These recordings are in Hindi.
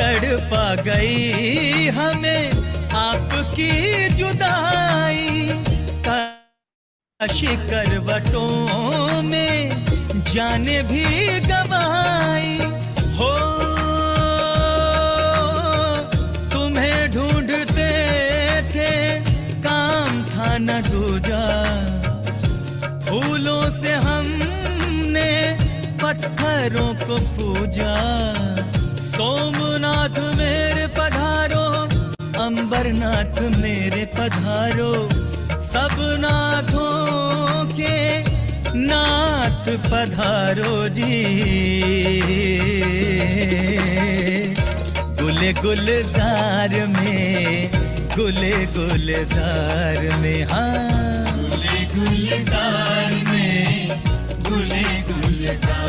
तड़पा गई हमें आपकी जुदाई, काशी करवटों में जाने भी गवाई हो। तुम्हें ढूंढते थे काम था न दूजा, फूलों से हमने पत्थरों को पूजा। सोमनाथ मेरे पधारो, अंबरनाथ मेरे पधारो, सब नाथों के नाथ पधारो जी। गुले गुलजार में, गुले गुलजार में, हाँ गुले गुलजार में, गुले गुलजार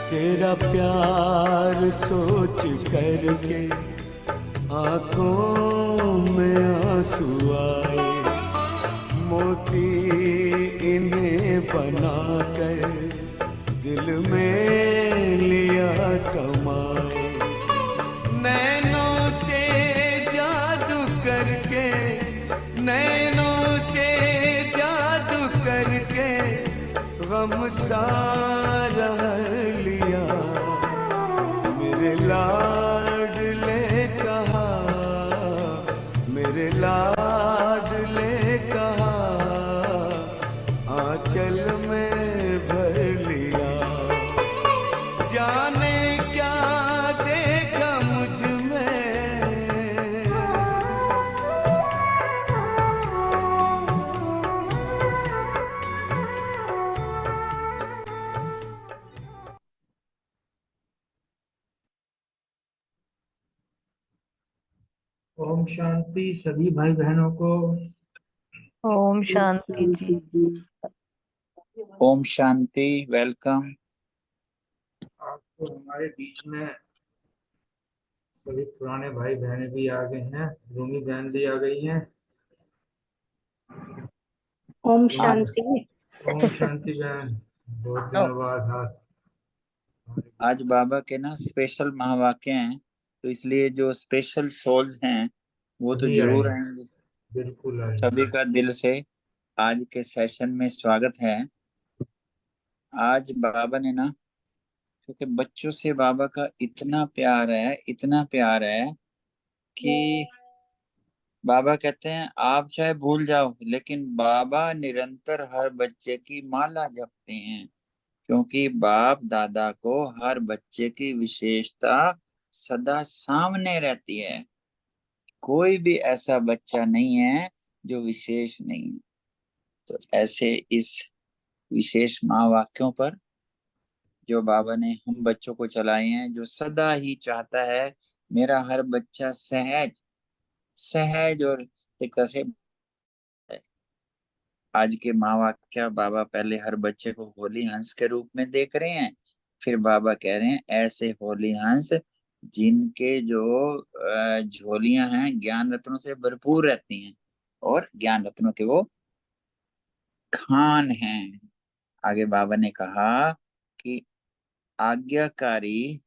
तेरा प्यार सोच करके आंखों में आंसू आए, मोती इन्हें बनाकर दिल में लिया समाए। नैनों से जादू करके, नैनों से जादू करके गम सारा लिया। मेरे लाडले कहा, मेरे लाडले कहा, आंचल में भर लिया। जाने क्या देखा मुझ में, ओम शांति सभी भाई बहनों को। ओम शांति जी। ओम शांति। वेलकम। आपको हमारे बीच में सभी पुराने भाई बहनें भी आ गए हैं, रूमी बहन भी आ गई हैं। ओम शांति। ओम शांति बहन, बहुत दिनों बाद आज बाबा के ना स्पेशल महावाक्य हैं, तो इसलिए जो स्पेशल सोल्स हैं वो तो जरूर आएंगे। बिल्कुल आएंगे। सभी का दिल से आज के सेशन में स्वागत है। आज बाबा ने ना, क्योंकि बच्चों से बाबा का इतना प्यार है, इतना प्यार है कि बाबा कहते हैं आप चाहे भूल जाओ, लेकिन बाबा निरंतर हर बच्चे की माला जपते हैं, क्योंकि बाप दादा को हर बच्चे की विशेषता सदा सामने रहती है। कोई भी ऐसा बच्चा नहीं है जो विशेष नहीं है। तो ऐसे इस विशेष महावाक्यों पर जो बाबा ने हम बच्चों को चलाए हैं, जो सदा ही चाहता है मेरा हर बच्चा सहज सहज और एक तरह से आज के माँ वाक्य बाबा पहले हर बच्चे को होली हंस के रूप में देख रहे हैं, फिर बाबा कह रहे हैं ऐसे होली हंस जिनके जो झोलियां हैं ज्ञान रत्नों से भरपूर रहती हैं और ज्ञान रत्नों के वो खान हैं। आगे बाबा ने कहा कि आज्ञाकारी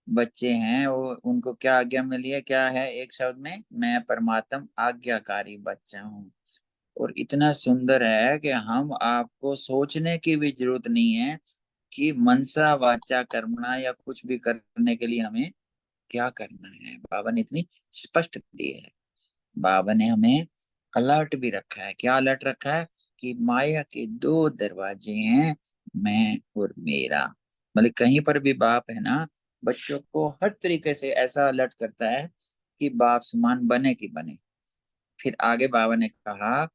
बच्चे हैं, वो उनको क्या आज्ञा मिली है, क्या है एक शब्द में, मैं परमात्म आज्ञाकारी बच्चा हूँ। और इतना सुंदर है कि हम आपको सोचने की भी जरूरत नहीं है कि मनसा वाचा कर्मणा या कुछ भी करने के लिए हमें क्या करना है। बाबा ने इतनी स्पष्ट दी है। बाबा ने हमें अलर्ट भी रखा है। क्या अलर्ट रखा है कि माया के दो दरवाजे हैं, मैं और मेरा। मतलब कहीं पर भी बाप है ना, बच्चों को हर तरीके से ऐसा अलर्ट करता है कि बाप समान बने कि बने। फिर आगे बाबा ने कहा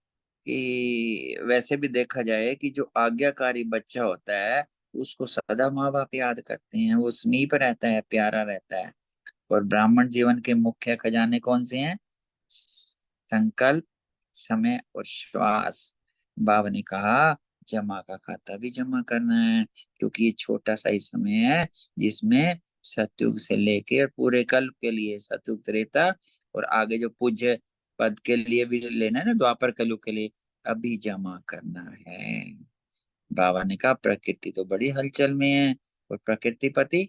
कि वैसे भी देखा जाए कि जो आज्ञाकारी बच्चा होता है उसको सदा माँ बाप याद करते हैं, वो समीप रहता है, प्यारा रहता है। और ब्राह्मण जीवन के मुख्य खजाने कौन से हैं? संकल्प, समय और श्वास। बाबा ने कहा जमा का खाता भी जमा करना है, क्योंकि ये छोटा सा ही समय है जिसमें सतयुग से लेकर पूरे कल्प के लिए, सतयुग त्रेता और आगे जो पूज्य पद के लिए भी लेना है ना, द्वापर कलयुग के लिए अभी जमा करना है। बाबा ने कहा प्रकृति तो बड़ी हलचल में है, और प्रकृति पति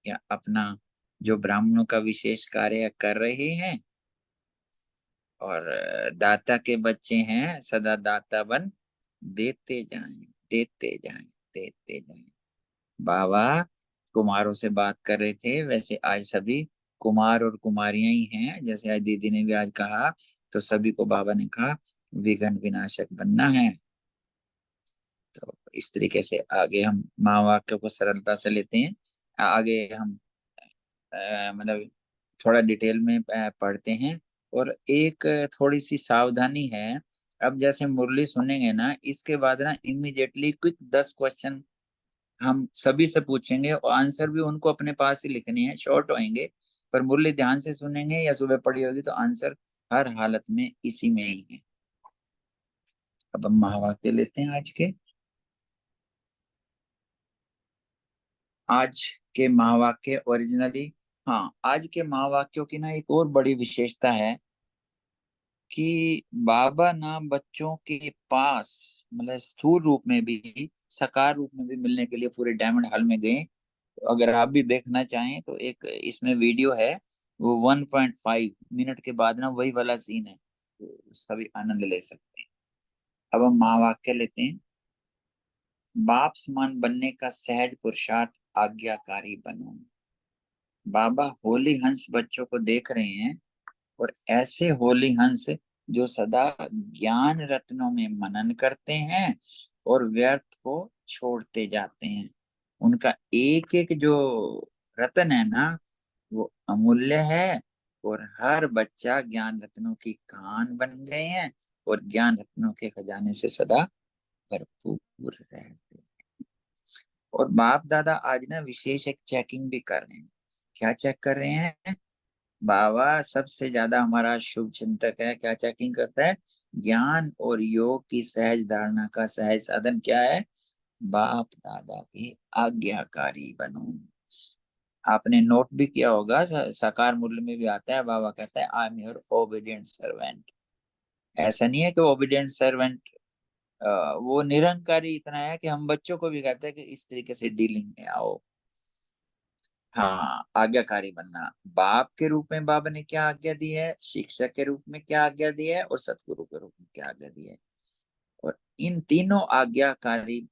या अपना जो ब्राह्मणों का विशेष कार्य कर रहे हैं, और दाता के बच्चे हैं, सदा दाता बन देते जाएं, देते जाएं, देते जाएं। बाबा कुमारों से बात कर रहे थे, वैसे आज सभी कुमार और कुमारियां ही हैं। जैसे आज दीदी ने भी आज कहा, तो सभी को बाबा ने कहा विघ्न विनाशक बनना है। तो इस तरीके से आगे हम महावाक्य को सरलता से लेते हैं। आगे हम मतलब थोड़ा डिटेल में पढ़ते हैं। और एक थोड़ी सी सावधानी है, अब जैसे मुरली सुनेंगे ना, इसके बाद ना इमीडिएटली क्विक 10 क्वेश्चन हम सभी से पूछेंगे, और आंसर भी उनको अपने पास ही लिखने हैं, शॉर्ट होंगे। पर मुरली ध्यान से सुनेंगे या सुबह पढ़ी होगी तो आंसर हर हालत में इसी में ही है। अब हम महावाक्य लेते हैं आज के। आज के महावाक्य ओरिजिनली, हाँ, आज के महावाक्यों की ना एक और बड़ी विशेषता है कि बाबा ना बच्चों के पास मतलब स्थूल रूप में भी, साकार रूप में भी मिलने के लिए पूरे डायमंड हॉल में गए। तो अगर आप भी देखना चाहें तो एक इसमें वीडियो है, वो 1.5 मिनट के बाद ना वही वाला सीन है, तो उसका भी आनंद ले सकते हैं। अब हम महावाक्य लेते हैं। बाप समान बनने का सहज पुरुषार्थ आज्ञाकारी बनो। बाबा होली हंस बच्चों को देख रहे हैं, और ऐसे होली हंस जो सदा ज्ञान रत्नों में मनन करते हैं और व्यर्थ को छोड़ते जाते हैं। उनका एक एक जो रत्न है ना, वो अमूल्य है, और हर बच्चा ज्ञान रत्नों की खान बन गए हैं, और ज्ञान रत्नों के खजाने से सदा भरपूर रहते हैं। और बाप दादा आज ना विशेष एक चेकिंग भी कर रहे हैं। क्या चेक कर रहे हैं? बाबा सबसे ज्यादा हमारा शुभ चिंतक है, क्या चेकिंग करता है? ज्ञान और योग की सहज धारणा का सहज साधन क्या है? बाप दादा की आज्ञाकारी बनो। आपने नोट भी किया होगा, साकार मूल्य में भी आता है, बाबा कहता है I am your obedient servant. ऐसा नहीं है कि ओबीडिएंट सर्वेंट वो निरंकारी इतना है कि हम बच्चों को भी कहते हैं कि इस तरीके से डीलिंग में आओ। हाँ, आज्ञाकारी बनना। बाप के रूप में बाबा ने क्या आज्ञा दी है, शिक्षक के रूप में क्या आज्ञा दी है, और सतगुरु के रूप में क्या आज्ञा दी है। और इन तीनों आज्ञाकारी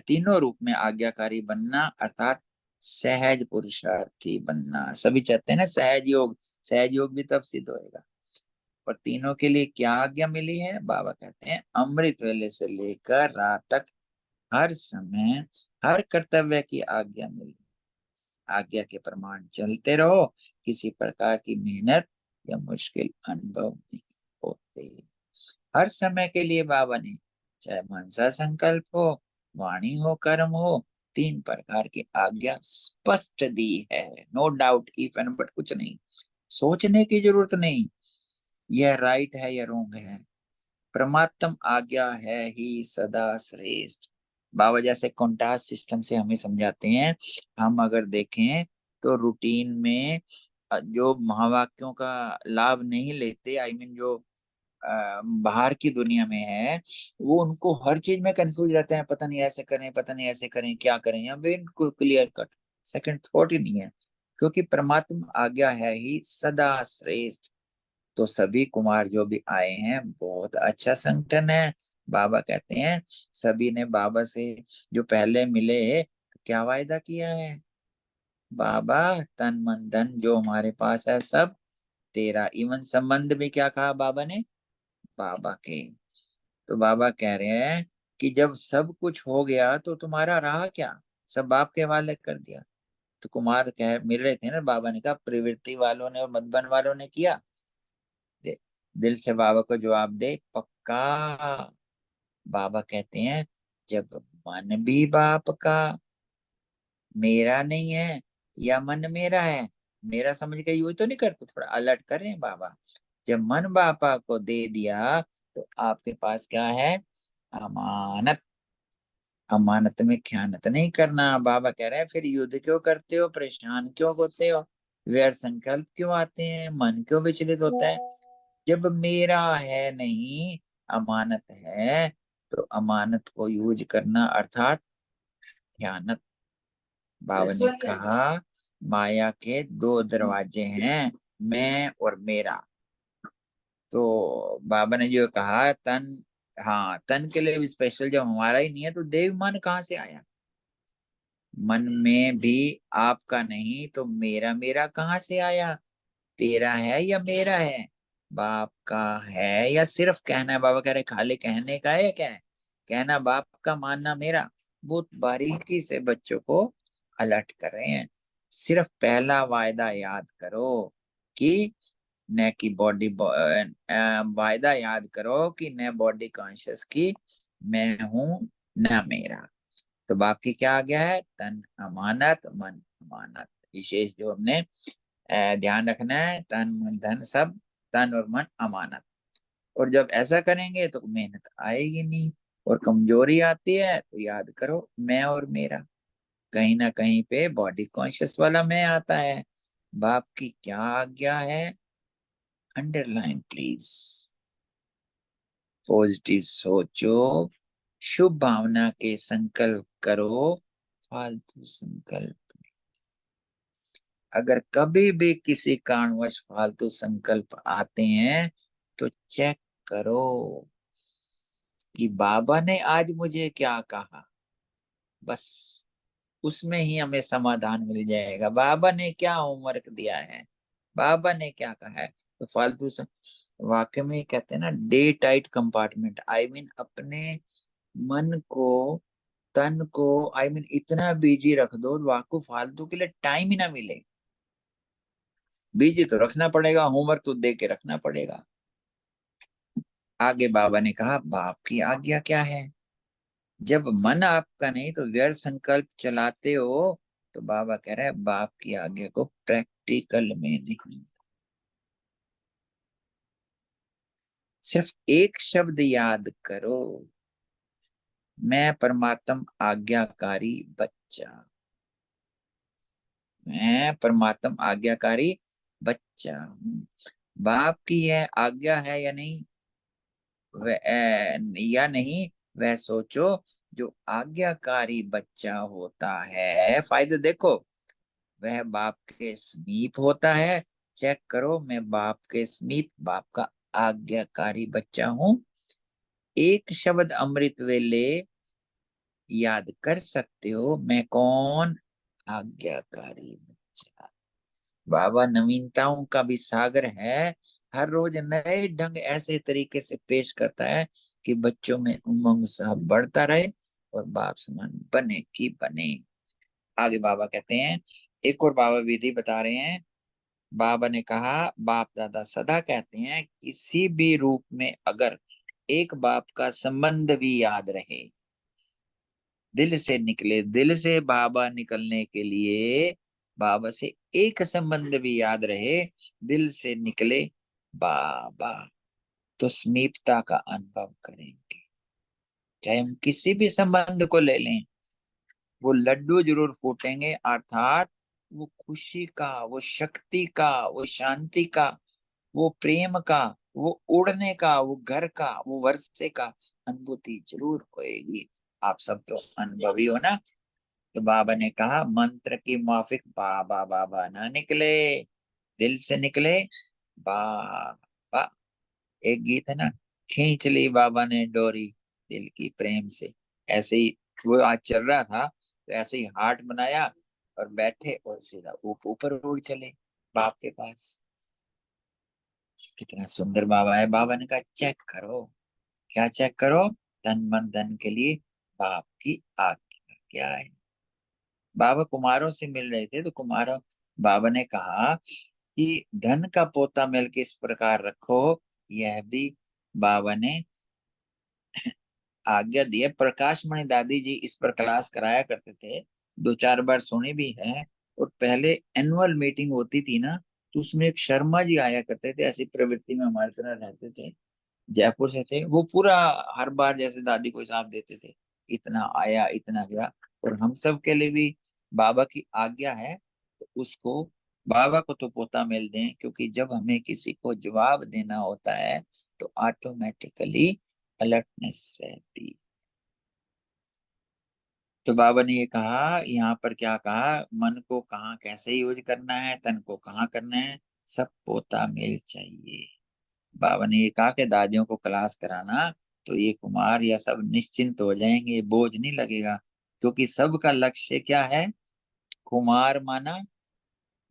तीनों रूप में आज्ञाकारी बनना अर्थात सहज पुरुषार्थी बनना। सभी चाहते हैं ना सहज योग, सहज योग भी तब सिद्ध होएगा। और तीनों के लिए क्या आज्ञा मिली है? बाबा कहते हैं अमृत वेले से लेकर रात तक हर समय हर कर्तव्य की आज्ञा मिली। आज्ञा के प्रमाण चलते रहो, किसी प्रकार की मेहनत या मुश्किल अनुभव नहीं होते। हर समय के लिए बाबा ने, चाहे मनसा संकल्प हो, वाणी हो, कर्म हो, 3 प्रकार की आज्ञा स्पष्ट दी है। No doubt, if and but कुछ नहीं, सोचने की जरूरत नहीं, यह राइट है या रॉन्ग है। परमात्म आज्ञा है ही सदा श्रेष्ठ। बाबा जैसे कॉन्टास सिस्टम से हमें समझाते हैं। हम अगर देखें तो रूटीन में जो महावाक्यों का लाभ नहीं लेते, आई मीन जो बाहर की दुनिया में है, वो उनको हर चीज में कंफ्यूज रहते हैं, पता नहीं ऐसे करें, पता नहीं ऐसे करें, क्या करें, या बिल्कुल क्लियर कट सेकंड थॉट ही नहीं है, क्योंकि परमात्मा आज्ञा है ही सदा श्रेष्ठ। तो सभी कुमार जो भी आए हैं बहुत अच्छा संगठन है। बाबा कहते हैं सभी ने बाबा से जो पहले मिले तो क्या वायदा किया है, बाबा तन मन धन जो हमारे पास है सब तेरा। इवन संबंध भी क्या कहा बाबा ने, बाबा के। तो बाबा कह रहे हैं कि जब सब कुछ हो गया तो तुम्हारा रहा क्या, सब बाप के हवाले कर दिया। तो कुमार कह मिल रहे थे ना, बाबा ने कहा प्रवृत्ति वालों ने और मधुबन वालों ने किया। दिल से बाबा को जवाब दे पक्का। बाबा कहते हैं जब मन भी बाप का मेरा नहीं है, या मन मेरा है, मेरा समझ के यूं तो नहीं करते, थोड़ा अलर्ट करें बाबा। जब मन बापा को दे दिया तो आपके पास क्या है, अमानत। अमानत में खयानत नहीं करना। बाबा कह रहे हैं फिर युद्ध क्यों करते हो, परेशान क्यों होते हो, व्यर्थ संकल्प क्यों आते हैं, मन क्यों विचलित होता है। जब मेरा है नहीं, अमानत है, तो अमानत को यूज करना अर्थात खयानत। बाबा ने कहा माया के दो दरवाजे हैं, मैं और मेरा। तो बाबा ने जो कहा तन, हाँ तन के लिए भी स्पेशल, जब हमारा ही नहीं है तो देव मन कहाँ से आया। मन में भी आपका नहीं तो मेरा मेरा कहाँ से आया, तेरा है या मेरा है, बाप का है या सिर्फ कहना है। बाबा कह रहे खाली कहने का है या क्या है, कहना बाप का मानना मेरा। बहुत बारीकी से बच्चों को अलर्ट कर रहे हैं। सिर्फ पहला वायदा याद करो कि न की बॉडी, वायदा याद करो कि न बॉडी कॉन्शियस की मैं हूं न मेरा। तो बाप की क्या आ गया है, तन अमानत मन अमानत। विशेष जो हमने ध्यान रखना है, तन मन धन सब, तन और मन अमानत। और जब ऐसा करेंगे तो मेहनत आएगी नहीं, और कमजोरी आती है तो याद करो मैं और मेरा। कहीं ना कहीं पे बॉडी कॉन्शियस वाला मैं आता है। बाप की क्या आज्ञा है, अंडरलाइन प्लीज। पॉजिटिव सोचो, शुभ भावना के संकल्प करो, फालतू संकल्प। अगर कभी भी किसी कारणवश फालतू संकल्प आते हैं तो चेक करो कि बाबा ने आज मुझे क्या कहा, बस उसमें ही हमें समाधान मिल जाएगा। बाबा ने क्या होमवर्क दिया है, बाबा ने क्या कहा है। तो फालतू वाक्य में कहते हैं ना day tight compartment, I mean अपने मन को तन को आई मीन इतना बिजी रख दो वाको फालतू के लिए टाइम ही ना मिले। बिजी तो रखना पड़ेगा, होमवर्क तो दे के रखना पड़ेगा। आगे बाबा ने कहा बाप की आज्ञा क्या है, जब मन आपका नहीं तो व्यर्थ संकल्प चलाते हो। तो बाबा कह रहे हैं बाप की आज्ञा को प्रैक्टिकल में नहीं, सिर्फ एक शब्द याद करो, मैं परमात्म आज्ञाकारी बच्चा, मैं परमात्म आज्ञाकारी बच्चा हूं। बाप की यह आज्ञा है या नहीं, या नहीं वह सोचो। जो आज्ञाकारी बच्चा होता है, फायदे देखो, वह बाप के समीप होता है। चेक करो मैं बाप के समीप, बाप का आज्ञाकारी बच्चा हूं। एक शब्द अमृत वेले याद कर सकते हो, मैं कौन, आज्ञाकारी बच्चा। बाबा नवीनताओं का भी सागर है, हर रोज नए ढंग ऐसे तरीके से पेश करता है कि बच्चों में उमंग उत्साह बढ़ता रहे और बाप समान बने की बने। आगे बाबा कहते हैं, एक और बाबा विधि बता रहे हैं। बाबा ने कहा बाप दादा सदा कहते हैं किसी भी रूप में अगर एक बाप का संबंध भी याद रहे, दिल से निकले, दिल से बाबा निकलने के लिए बाबा से एक संबंध भी याद रहे, दिल से निकले बाबा। तो समीपता का अनुभव करेंगे। चाहे हम किसी भी संबंध को ले लें, वो लड्डू जरूर फूटेंगे, अर्थात वो खुशी का, वो शक्ति का, वो शांति का, वो प्रेम का, वो उड़ने का, वो घर का, वो वर्षे का अनुभूति जरूर होएगी। आप सब तो अनुभवी हो ना। तो बाबा ने कहा मंत्र की माफिक बाबा बाबा ना निकले, दिल से निकले बाबा। एक गीत है ना, खींच ली बाबा ने डोरी दिल की प्रेम से। ऐसे ही वो आज चल रहा था, तो ऐसे ही हार्ट बनाया और बैठे और सीधा ऊपर उड़ चले बाप के पास। कितना सुंदर बाबा है। बाबा ने कहा चेक करो। क्या चेक करो? तन मन धन के लिए बाप की आज्ञा क्या है। बाबा कुमारों से मिल रहे थे, तो कुमारों, बाबा ने कहा कि धन का पोता मिल के इस प्रकार रखो। यह भी बाबा ने आज्ञा दी है। प्रकाश मणि दादी जी इस पर क्लास कराया करते थे, 2-4 बार सुनी भी है। और पहले एनुअल मीटिंग होती थी ना, तो उसमें एक शर्मा जी आया करते थे, ऐसी प्रवृत्ति में हमारी तरह रहते थे, जयपुर से थे वो। पूरा हर बार जैसे दादी को हिसाब देते थे, इतना आया इतना गया। और हम सब के लिए भी बाबा की आज्ञा है, तो उसको, बाबा को तो पोता मिल दें, क्योंकि जब हमें किसी को जवाब देना होता है तो ऑटोमेटिकली अलर्टनेस रहती। तो बाबा ने ये कहा, यहाँ पर क्या कहा, मन को कहाँ कैसे यूज करना है, तन को कहाँ करना है, सब पोता मिल चाहिए। बाबा ने ये कहा कि दादियों को क्लास कराना, तो ये कुमार या सब निश्चिंत हो जाएंगे, बोझ नहीं लगेगा। क्योंकि सबका लक्ष्य क्या है? कुमार माना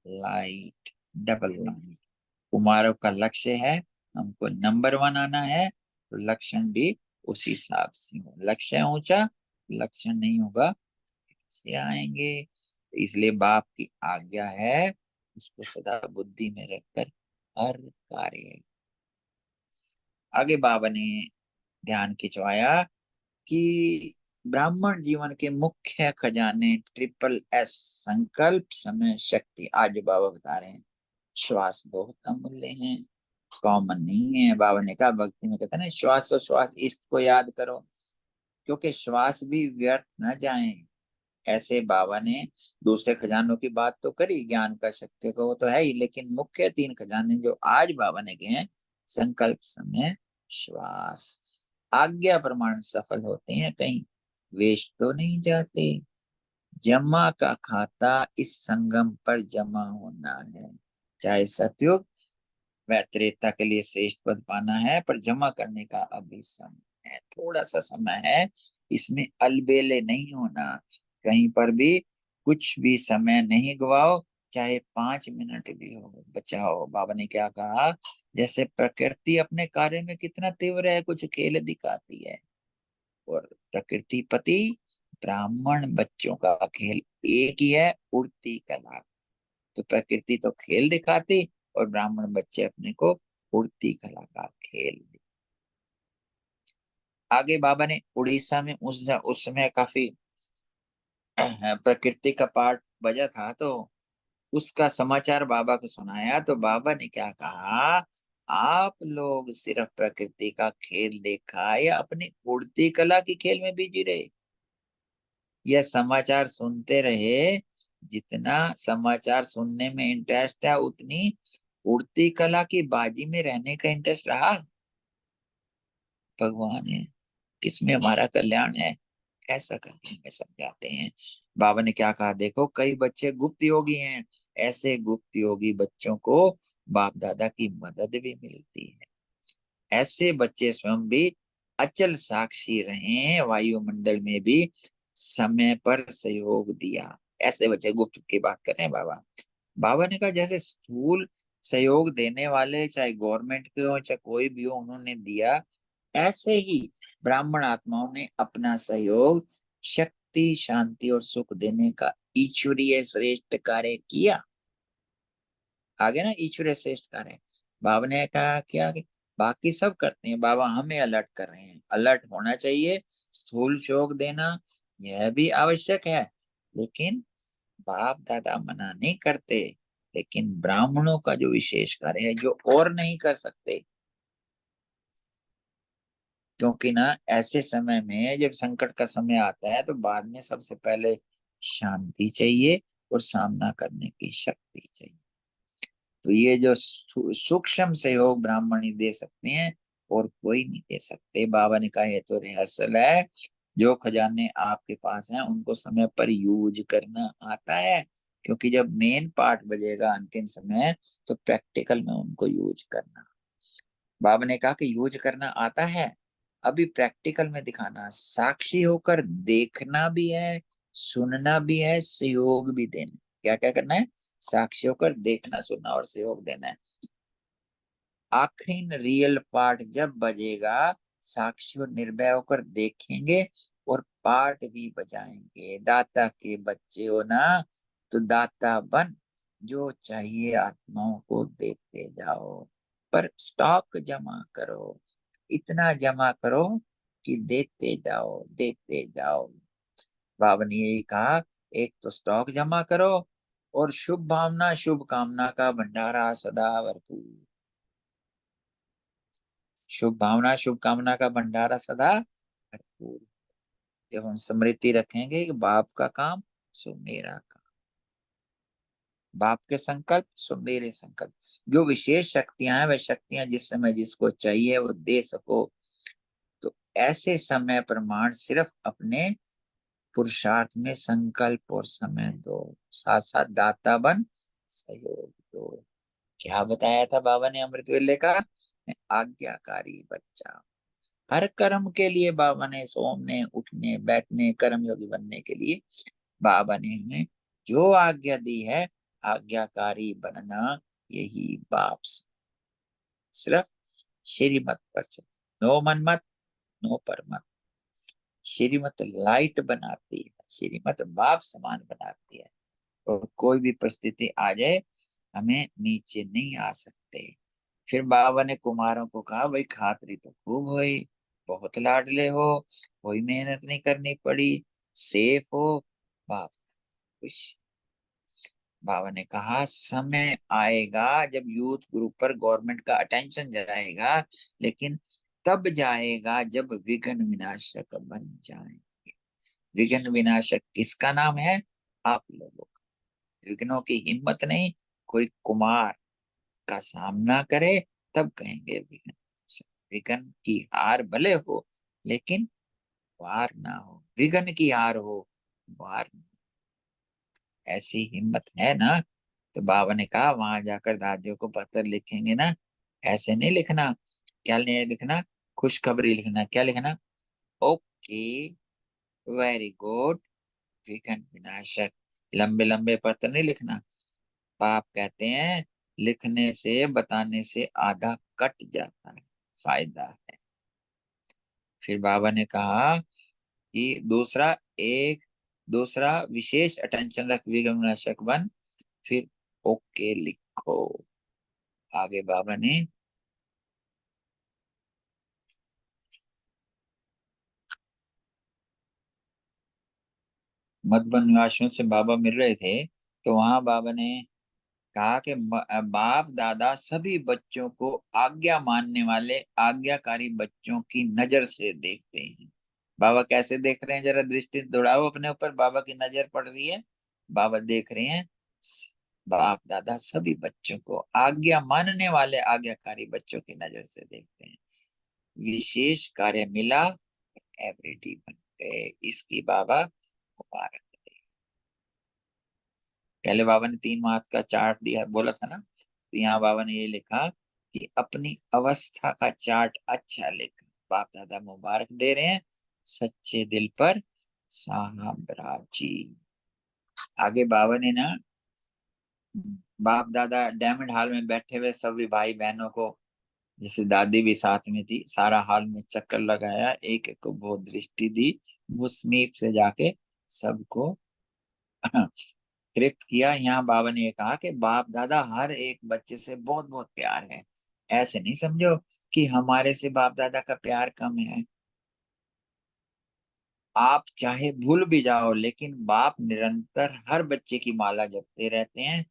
लाइट, डबल लाइट। कुमारों का लक्ष्य है हमको नंबर 1 आना है, तो लक्षण भी उसी हिसाब से हो। लक्ष्य ऊंचा, लक्षण नहीं होगा, से आएंगे। इसलिए बाप की आज्ञा है, उसको सदा बुद्धि में रखकर हर कार्य। आगे बाबा ने ध्यान खिंचवाया कि ब्राह्मण जीवन के मुख्य खजाने ट्रिपल एस, संकल्प, समय, शक्ति। आज बाबा बता रहे हैं श्वास बहुत अमूल्य है, कॉमन नहीं है। बाबा ने कहा भक्ति में कहते हैं ना, श्वास और श्वास इष्ट को याद करो, क्योंकि श्वास भी व्यर्थ न जाए। ऐसे बाबा ने दूसरे खजानों की बात तो करी, ज्ञान का, शक्ति का, वो तो है ही, लेकिन मुख्य 3 खजाने जो आज बाबा ने कहे हैं, संकल्प, समय, श्वास। आज्ञा प्रमाण सफल होते हैं, कहीं वेस्ट तो नहीं जाते। जमा का खाता इस संगम पर जमा होना है। चाहे सतयुग व त्रेता के लिए श्रेष्ठ पद पाना है, पर जमा करने का अभी समय है, थोड़ा सा समय है। इसमें अलबेले नहीं होना, कहीं पर भी कुछ भी समय नहीं गवाओ, चाहे 5 मिनट भी हो बचाओ। बाबा ने क्या कहा, जैसे प्रकृति अपने कार्य में कितना तीव्र है, कुछ खेल दिखाती है, और प्रकृति पति ब्राह्मण बच्चों का खेल एक ही है, उड़ती कला। तो प्रकृति तो खेल दिखाती, और ब्राह्मण बच्चे अपने को उड़ती कला का खेल। आगे बाबा ने उड़ीसा में उस समय काफी प्रकृति का पाठ बजा था, तो उसका समाचार बाबा को सुनाया। तो बाबा ने क्या कहा, आप लोग सिर्फ प्रकृति का खेल देखा या अपनी उड़ती कला की खेल में बिजी रहे? यह समाचार सुनते रहे, जितना समाचार सुनने में इंटरेस्ट है, उतनी उड़ती कला की बाजी में रहने का इंटरेस्ट रहा? भगवान है, किसमें हमारा कल्याण है, ऐसा करके हमें समझाते हैं। बाबा ने क्या कहा, देखो कई बच्चे गुप्त योगी हैं, ऐसे गुप्त योगी बच्चों को बाप दादा की मदद भी मिलती है। ऐसे बच्चे स्वयं भी अचल साक्षी रहे, वायुमंडल में भी समय पर सहयोग दिया। ऐसे बच्चे, गुप्त की बात कर रहे हैं बाबा। बाबा ने कहा जैसे स्थूल सहयोग देने वाले, चाहे गवर्नमेंट के हो चाहे कोई भी हो, उन्होंने दिया, ऐसे ही ब्राह्मण आत्माओं ने अपना सहयोग शक्ति, शांति और सुख देने का ईश्वरीय श्रेष्ठ कार्य किया। आगे ना, ईश्वरीय श्रेष्ठ कार्य बाबा ने कहा क्या, बाकी सब करते हैं, बाबा हमें अलर्ट कर रहे हैं। अलर्ट होना चाहिए, स्थूल सहयोग देना यह भी आवश्यक है, लेकिन बाप दादा मना नहीं करते। लेकिन ब्राह्मणों का जो विशेष कार्य है, जो और नहीं कर सकते, क्योंकि ना ऐसे समय में जब संकट का समय आता है तो बाद में सबसे पहले शांति चाहिए और सामना करने की शक्ति चाहिए। तो ये जो सूक्ष्म सहयोग ब्राह्मण ही दे सकते हैं और कोई नहीं दे सकते। बाबा ने कहा ये तो रिहर्सल है, जो खजाने आपके पास हैं उनको समय पर यूज करना आता है, क्योंकि जब मेन पार्ट बजेगा अंतिम समय तो प्रैक्टिकल में उनको यूज करना। बाबा ने कहा कि यूज करना आता है, अभी प्रैक्टिकल में दिखाना, साक्षी होकर देखना भी है, सुनना भी है, सहयोग भी देना। क्या क्या करना है? साक्षी होकर देखना, सुनना और सहयोग देना है। आखिरी रियल पार्ट जब बजेगा, साक्षी और निर्भय होकर देखेंगे और पार्ट भी बजाएंगे। दाता के बच्चे हो ना, तो दाता बन, जो चाहिए आत्माओं को देते जाओ, पर स्टॉक जमा करो, इतना जमा करो कि देते जाओ, देते जाओ। बाबा ने यही कहा, एक तो स्टॉक जमा करो और शुभ भावना शुभ कामना का भंडारा सदा भरपूर। शुभ भावना शुभ कामना का भंडारा सदा भरपूर। जब हम स्मृति रखेंगे कि बाप का काम सो मेरा काम, बाप के संकल्प सो मेरे संकल्प, जो विशेष शक्तियां हैं वह शक्तियां जिस समय जिसको चाहिए वो दे सको, तो ऐसे समय प्रमाण सिर्फ अपने पुरुषार्थ में संकल्प और समय दो, साथ साथ दाता बन सहयोग दो। क्या बताया था बाबा ने अमृत वेले का? मैं आज्ञाकारी बच्चा। हर कर्म के लिए बाबा ने, सोमने उठने बैठने कर्म योगी बनने के लिए बाबा ने हमें जो आज्ञा दी है, आज्ञाकारी बनना, यही बाप से। सिर्फ श्रीमत पर चल, नो मनमत नो परमत। श्रीमत लाइट बनाती है, श्रीमत बाप समान बनाती है, और कोई भी परिस्थिति आ जाए हमें नीचे नहीं आ सकते। फिर बाबा ने कुमारों को कहा, भाई खातरी तो खूब हुई, बहुत लाडले हो, कोई मेहनत नहीं करनी पड़ी, सेफ हो, बाप खुश। बाबा ने कहा समय आएगा जब यूथ ग्रुप पर गवर्नमेंट का अटेंशन जाएगा, लेकिन तब जाएगा जब विघ्न विनाशक बन जाएंगे। विघ्न विनाशक किसका नाम है? आप लोगों का। विघ्नों की हिम्मत नहीं, कोई कुमार का सामना करे तब कहेंगे विघ्न। विघ्न की हार भले हो लेकिन वार ना हो, विघ्न की हार हो, वार ना। ऐसी हिम्मत है ना? तो बाबा ने कहा वहां जाकर दादियों को पत्र लिखेंगे ना, ऐसे नहीं लिखना। क्या नहीं लिखना? खुशखबरी लिखना। क्या लिखना? ओके, वेरी गुड, विघ्न विनाशक। लंबे लंबे पत्र नहीं लिखना। बाप कहते हैं लिखने से बताने से आधा कट जाता है, फायदा है। फिर बाबा ने कहा कि दूसरा विशेष अटेंशन रख, विघ्न विनाशक बन। फिर ओके लिखो। आगे बाबा ने मधुबन निवासियों से बाबा मिल रहे थे, तो वहां बाबा ने कहा कि बाप दादा सभी बच्चों को आज्ञा मानने वाले आज्ञाकारी बच्चों की नजर से देखते हैं। बाबा कैसे देख रहे हैं? जरा दृष्टि दौड़ाओ अपने ऊपर। बाबा की नजर पड़ रही है, बाबा देख रहे हैं बाप दादा सभी बच्चों को आज्ञा मानने वाले आज्ञाकारी बच्चों की नजर से देखते हैं। विशेष कार्य मिला, एवरीडी बन गए। इसकी बाबा मुबारक। पहले बाबा ने 3 मास का चार्ट दिया, बोला था ना, तो यहाँ बाबा ने ये लिखा कि अपनी अवस्था का चार्ट अच्छा लिख। बाप दादा मुबारक दे रहे हैं, सच्चे दिल पर साहब राजी। आगे बाबा ने ना, बाप दादा डायमंड हॉल में बैठे हुए सभी भाई बहनों को, जैसे दादी भी साथ में थी, सारा हॉल में चक्कर लगाया, एक एक को बहुत दृष्टि दी, वो समीप से जाके सबको तृप्त किया। यहाँ बाबा ने ये कहा कि बाप दादा हर एक बच्चे से बहुत बहुत प्यार है। ऐसे नहीं समझो कि हमारे से बाप दादा का प्यार कम है। आप चाहे भूल भी जाओ लेकिन बाप निरंतर हर बच्चे की माला जपते रहते हैं,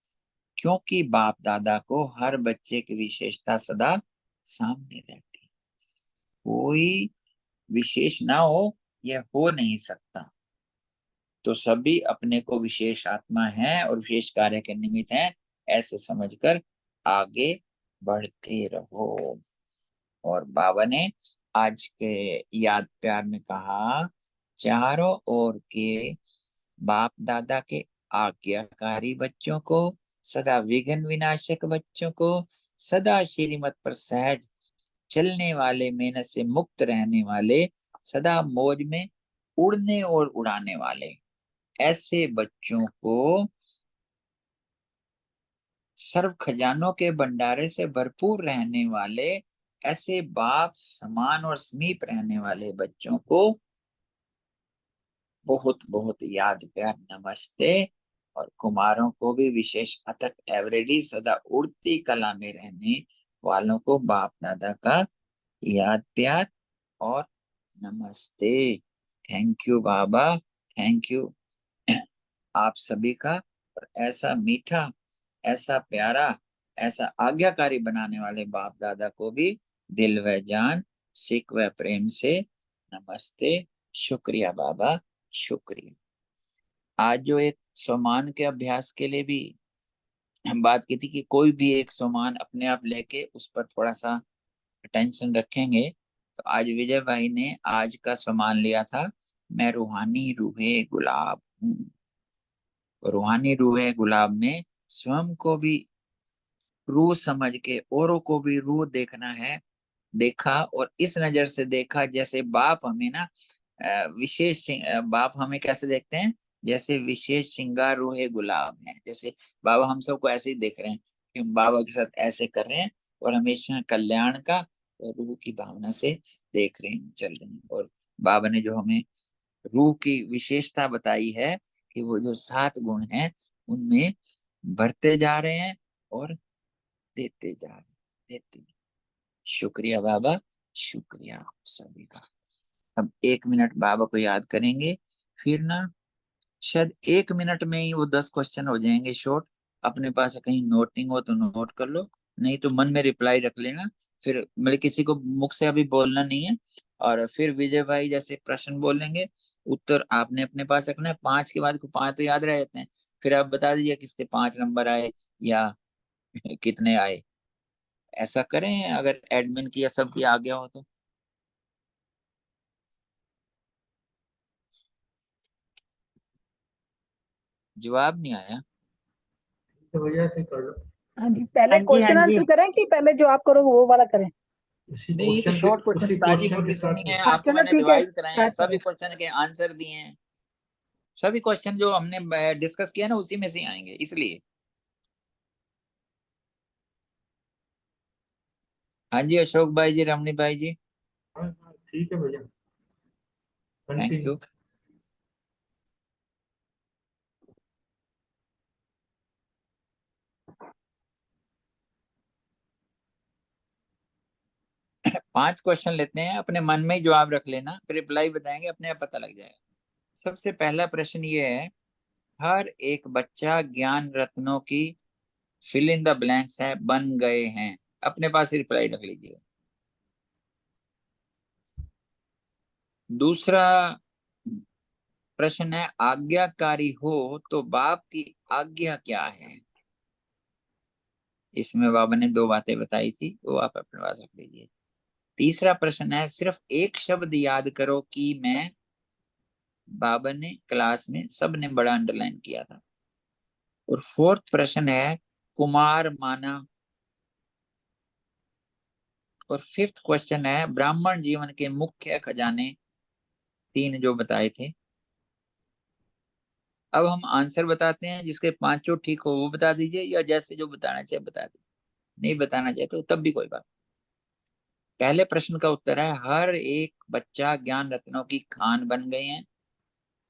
क्योंकि बाप दादा को हर बच्चे की विशेषता सदा सामने रहती है। कोई विशेष ना हो, यह हो नहीं सकता। तो सभी अपने को विशेष आत्मा है और विशेष कार्य के निमित्त हैं, ऐसे समझकर आगे बढ़ते रहो। और बाबा ने आज के याद प्यार में कहा, चारों ओर के बाप दादा के आज्ञाकारी बच्चों को, सदा विघ्न विनाशक बच्चों को, सदा श्रीमत पर सहज चलने वाले, मेहनत से मुक्त रहने वाले, सदा मौज में उड़ने और उड़ाने वाले, ऐसे बच्चों को, सर्व खजानों के भंडारे से भरपूर रहने वाले, ऐसे बाप समान और समीप रहने वाले बच्चों को बहुत बहुत याद प्यार नमस्ते। और कुमारों को भी विशेष अथक एवरेडी सदा उड़ती कला में रहने वालों को बाप दादा का याद प्यार और नमस्ते। Thank you Baba, thank you आप सभी का। और ऐसा मीठा, ऐसा प्यारा, ऐसा आज्ञाकारी बनाने वाले बाप दादा को भी दिल व जान, सिख व प्रेम से नमस्ते। शुक्रिया बाबा, शुक्रिया। आज जो एक स्वमान के अभ्यास के लिए भी हम बात की थी कि कोई भी एक स्वमान अपने आप लेके उस पर थोड़ा सा अटेंशन रखेंगे, तो आज विजय भाई ने आज का स्वमान लिया था, मैं रूहानी रूहे गुलाब हूँ। रूहानी रूहे गुलाब में स्वयं को भी रूह समझ के औरों को भी रूह देखना है, देखा और इस नजर से देखा जैसे बाप हमें ना बाप हमें कैसे देखते हैं, जैसे विशेष श्रृंगार रूहे गुलाब है। जैसे बाबा हम सबको ऐसे ही देख रहे हैं कि हम बाबा के साथ ऐसे कर रहे हैं और हमेशा कल्याण का और रूह की भावना से देख रहे हैं, चल रहे हैं। और बाबा ने जो हमें रूह की विशेषता बताई है कि वो जो 7 गुण हैं उनमें बढ़ते जा रहे हैं और देते जा रहे हैं, देते। शुक्रिया बाबा, शुक्रिया आप सभी का। अब 1 मिनट बाबा को याद करेंगे, फिर ना शायद 1 मिनट में ही वो 10 क्वेश्चन हो जाएंगे शॉर्ट। अपने पास कहीं नोटिंग हो तो नोट कर लो, नहीं तो मन में रिप्लाई रख लेना। फिर मेरे किसी को मुख से अभी बोलना नहीं है। और फिर विजय भाई जैसे प्रश्न बोलेंगे, उत्तर आपने अपने पास रखना है। 5 के बाद को 5 तो याद रह जाते हैं, फिर आप बता दीजिए किससे 5 नंबर आए या कितने आए। ऐसा करें अगर एडमिन की या सबकी आ गया हो तो। जवाब नहीं आया तो भैया से कर लो। हाँ जी, पहले हाँ जी, क्वेश्चन हाँ जी। आंसर करें कि पहले जो आप करो वो वाला करें? उसी नहीं, ये तो क्वेश्चन के शॉर्ट क्वेश्चन उसी ताजी क्वेश्चन के बोली साथ सुनी है, हाँ आपको चलो मैंने ठीक है, रिवाइज कराए हैं, स्टार्ट सभी करो। क्वेश्चन के आंसर दिए हैं। सभी क्वेश्चन जो हमने डिस्कस किया ना उसी में से आएंगे, इसलिए। हाँ जी, अशोक भाई जी, रमनी भाई जी, हाँ हाँ, ठीक है भैया, थैंक कंटिन्यू। यू। 5 क्वेश्चन लेते हैं, अपने मन में ही जवाब रख लेना, फिर रिप्लाई बताएंगे, अपने आप पता लग जाएगा। सबसे पहला प्रश्न ये है, हर एक बच्चा ज्ञान रत्नों की फिल इन द ब्लैंक्स है बन गए हैं। अपने पास रिप्लाई रख लीजिए। दूसरा प्रश्न है, आज्ञाकारी हो तो बाप की आज्ञा क्या है। इसमें बाबा ने 2 बातें बताई थी, वो आप अपने पास रख लीजिए। तीसरा प्रश्न है, सिर्फ एक शब्द याद करो कि मैं, बाबा ने क्लास में सबने बड़ा अंडरलाइन किया था। और फोर्थ प्रश्न है, कुमार माना। और फिफ्थ क्वेश्चन है, ब्राह्मण जीवन के मुख्य खजाने 3 जो बताए थे। अब हम आंसर बताते हैं, जिसके 5 ठीक हो वो बता दीजिए, या जैसे जो बताना चाहे बता दीजिए, नहीं बताना चाहे तो तब भी कोई बात। पहले प्रश्न का उत्तर है, हर एक बच्चा ज्ञान रत्नों की खान बन गए हैं,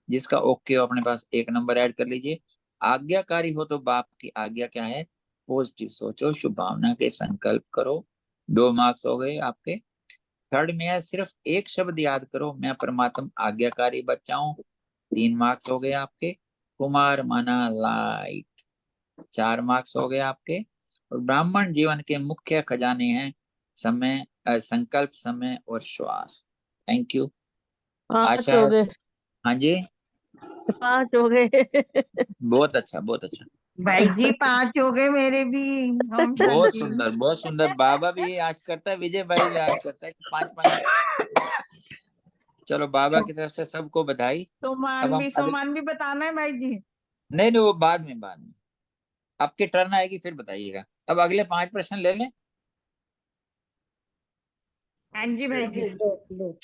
जिसका ओके हो अपने पास 1 नंबर ऐड कर लीजिए। आज्ञाकारी हो तो बाप की आज्ञा क्या है, पॉजिटिव सोचो, शुभ भावना के संकल्प करो, 2 मार्क्स हो गए आपके। थर्ड में है, सिर्फ एक शब्द याद करो, मैं परमात्मा आज्ञाकारी बच्चा हूं, 3 मार्क्स हो गए आपके। कुमार माना लाइट, 4 मार्क्स हो गए आपके। और ब्राह्मण जीवन के मुख्य खजाने हैं समय, संकल्प, समय और श्वास। Thank you. 5 आशा हो है। गए, हाँ जी, 5 हो गए। बहुत अच्छा, बहुत अच्छा। भाई जी 5 हो गए मेरे भी। ओम बहुत शांति। सुंदर, बहुत सुंदर। बाबा भी ये आश करता है, विजय भाई भी आश करता है कि 5-5। चलो, बाबा की तरफ से सबको बधाई। अब हम सोमान भी बताना है भाई जी। नहीं नहीं, वो बाद में, बाद में आपकी टर्न आएगी फिर बताइएगा। अब अगले 5 प्रश्न ले लें। हाँ जी भाई जी। लो लो।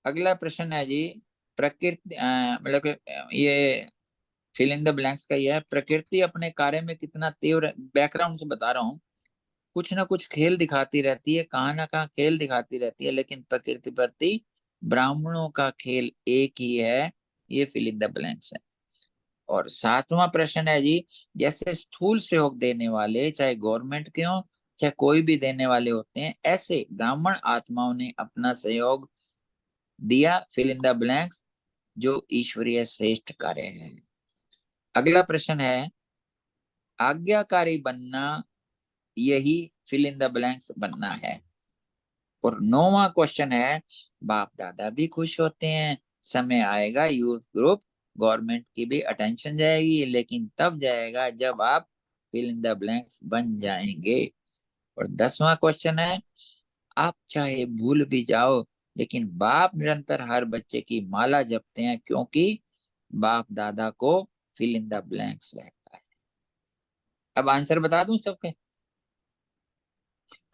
अगला प्रश्न है जी, प्रकृति मतलब कि, ये फिल इन द ब्लैंक्स का ये है, प्रकृति अपने कार्य में कितना तीव्र, बैकग्राउंड से बता रहा हूँ, कुछ ना कुछ खेल दिखाती रहती है, कहाँ ना कहाँ खेल दिखाती रहती है, लेकिन प्रकृति प्रति ब्राह्मणों का खेल एक ही है। ये फिल इन द ब्लैंक्स है। और 7वां प्रश्न है जी, जैसे स्थूल सहयोग देने वाले चाहे गवर्नमेंट के हों चाहे कोई भी देने वाले होते हैं, ऐसे ब्राह्मण आत्माओं ने अपना सहयोग दिया, फिल इन द ब्लैंक्स, जो ईश्वरीय श्रेष्ठ कार्य है। अगला प्रश्न है, आज्ञाकारी बनना यही फिल इन द ब्लैंक्स बनना है। और 9वां क्वेश्चन है, बाप दादा भी खुश होते हैं, समय आएगा यूथ ग्रुप गवर्नमेंट की भी अटेंशन जाएगी, लेकिन तब जाएगा जब आप फिल इन द ब्लैंक्स बन जाएंगे। और 10वां क्वेश्चन है, आप चाहे भूल भी जाओ लेकिन बाप निरंतर हर बच्चे की माला जपते हैं, क्योंकि बाप दादा को फिल इन द ब्लैंक्स रहता है। अब आंसर बता दूं सबके?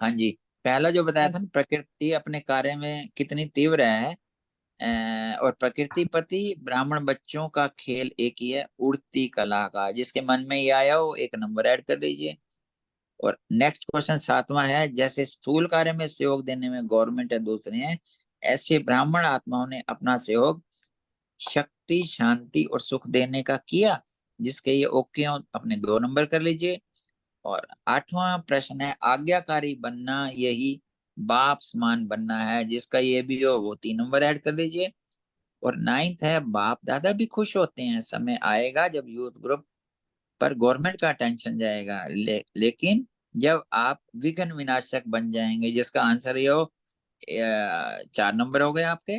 हाँ जी, पहला जो बताया था ना, प्रकृति अपने कार्य में कितनी तीव्र है, और प्रकृति पति ब्राह्मण बच्चों का खेल एक ही है, उड़ती कला का। जिसके मन में ये आया हो 1 नंबर ऐड कर लीजिए। और नेक्स्ट क्वेश्चन 7वां है, जैसे स्थूल कार्य में सहयोग देने में गवर्नमेंट है दूसरे हैं, ऐसे ब्राह्मण आत्माओं ने अपना सहयोग शक्ति, शांति और सुख देने का किया। जिसके ये ओके हो अपने 2 नंबर कर लीजिए। और 8वां प्रश्न है, आज्ञाकारी बनना यही बाप समान बनना है। जिसका ये भी हो वो 3 नंबर ऐड कर लीजिए। और 9th है, बाप दादा भी खुश होते हैं, समय आएगा जब यूथ ग्रुप पर गवर्नमेंट का अटेंशन जाएगा, लेकिन जब आप विघ्न विनाशक बन जाएंगे। जिसका आंसर ये हो 4 नंबर हो गए आपके।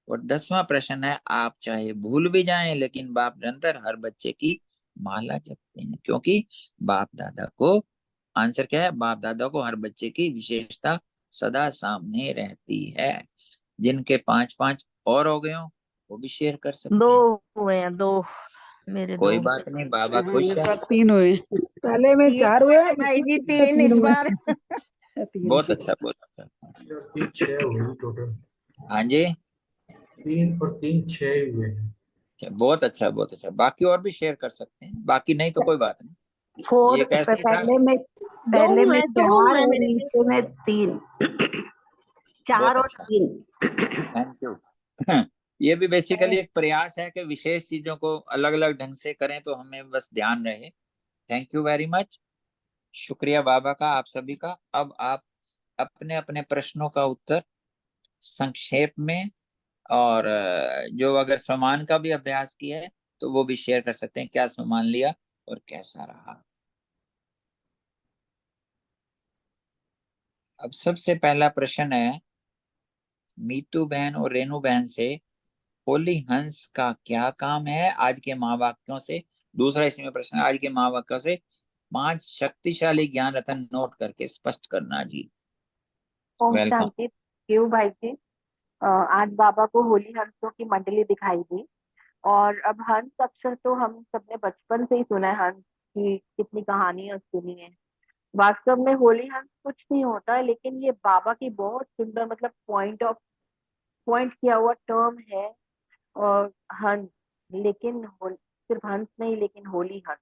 और 10वां प्रश्न है, आप चाहे भूल भी जाएं लेकिन बाप निरंतर हर बच्चे की माला जपते हैं, क्योंकि बाप दादा को, आंसर क्या है, बाप दादा को हर बच्चे की विशेषता सदा सामने रहती है। जिनके 5-5 और हो गए हो वो भी शेयर कर सकते 2 हैं। हुए हैं, 2 मेरे, कोई 2 बात नहीं, बाबा मेरे खुश है। साथ 3 हुए। पहले में 4 हुए, भाई जी इसमें 3 3 इस हुए। बार। 3। बहुत अच्छा, बहुत अच्छा। 6 हुई टोटल। हाँ जी, 3 और 3 6 हुए हैं। बहुत अच्छा, बहुत अच्छा। बाकी और भी शेयर कर सकते हैं, बाकी नहीं तो कोई बात नहीं। ये 4 कैसे ही था। दो पहले में हुए, 2 4 हुए और मेरे। नीचे में 3। 4 बहुत और अच्छा, 3। Thank you. ये भी बेसिकली एक प्रयास है कि विशेष चीजों को अलग अलग ढंग से करें, तो हमें बस ध्यान रहे। Thank you very much. शुक्रिया बाबा का, आप सभी का। अब आप अपने अपने प्रश्नों का उत्तर संक्षेप में, और जो अगर सम्मान का भी अभ्यास किया है तो वो भी शेयर कर सकते हैं, क्या सम्मान लिया और कैसा रहा। अब सबसे पहला प्रश्न है मीतू बहन और रेनू बहन से, होली हंस का क्या काम है आज के महावाक्यों से। दूसरा इसमें प्रश्न है, आज के महावाक्यों से 5 शक्तिशाली ज्ञान रत्न नोट करके स्पष्ट करना जी। ओम वेलकम। शांति। क्यों भाई जी, आज बाबा को होली हंसों की मंडली दिखाई दी। और अब हंस अक्षर तो हम सबने बचपन से ही सुना है, हंस की कितनी कहानियां सुनी है। वास्तव में होली हंस कुछ नहीं होता है, लेकिन ये बाबा की बहुत सुंदर मतलब पॉइंट किया हुआ टर्म है। और हंस, लेकिन सिर्फ हंस नहीं, लेकिन होली हंस,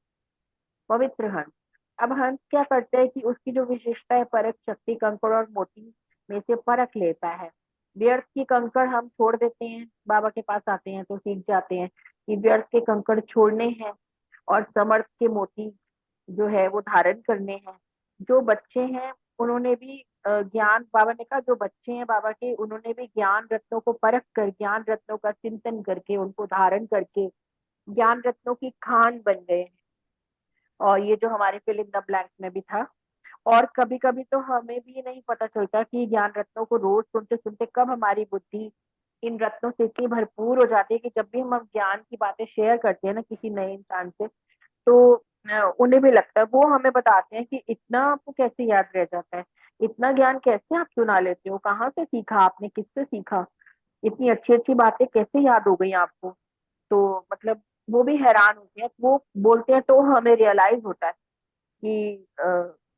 पवित्र हंस। अब हंस क्या करता है कि उसकी जो विशेषता है, परख शक्ति, कंकड़ और मोती में से परख लेता है। व्यर्थ की कंकड़ हम छोड़ देते हैं, बाबा के पास आते हैं तो सीख जाते हैं कि व्यर्थ के कंकड़ छोड़ने हैं और समर्थ के मोती जो है वो धारण करने हैं। जो बच्चे हैं उन्होंने भी ज्ञान, बाबा ने कहा जो बच्चे हैं बाबा के, उन्होंने भी ज्ञान रत्नों को परख कर, ज्ञान रत्नों का चिंतन करके, उनको धारण करके ज्ञान रत्नों की खान बन गए हैं। और ये जो हमारे फिल इन द ब्लैंक्स में भी था। और कभी कभी तो हमें भी नहीं पता चलता कि ज्ञान रत्नों को रोज सुनते सुनते कब हमारी बुद्धि इन रत्नों से इतनी भरपूर हो जाती है कि जब भी हम ज्ञान की बातें शेयर करते हैं ना किसी नए इंसान से, तो उन्हें भी लगता है, वो हमें बताते हैं कि इतना आपको कैसे याद रह जाता है, इतना ज्ञान कैसे आप चुना लेते हो, कहाँ से सीखा आपने, किससे सीखा, इतनी अच्छी अच्छी बातें कैसे याद हो गई आपको। तो मतलब वो भी हैरान होते हैं, वो बोलते हैं तो हमें रियलाइज होता है कि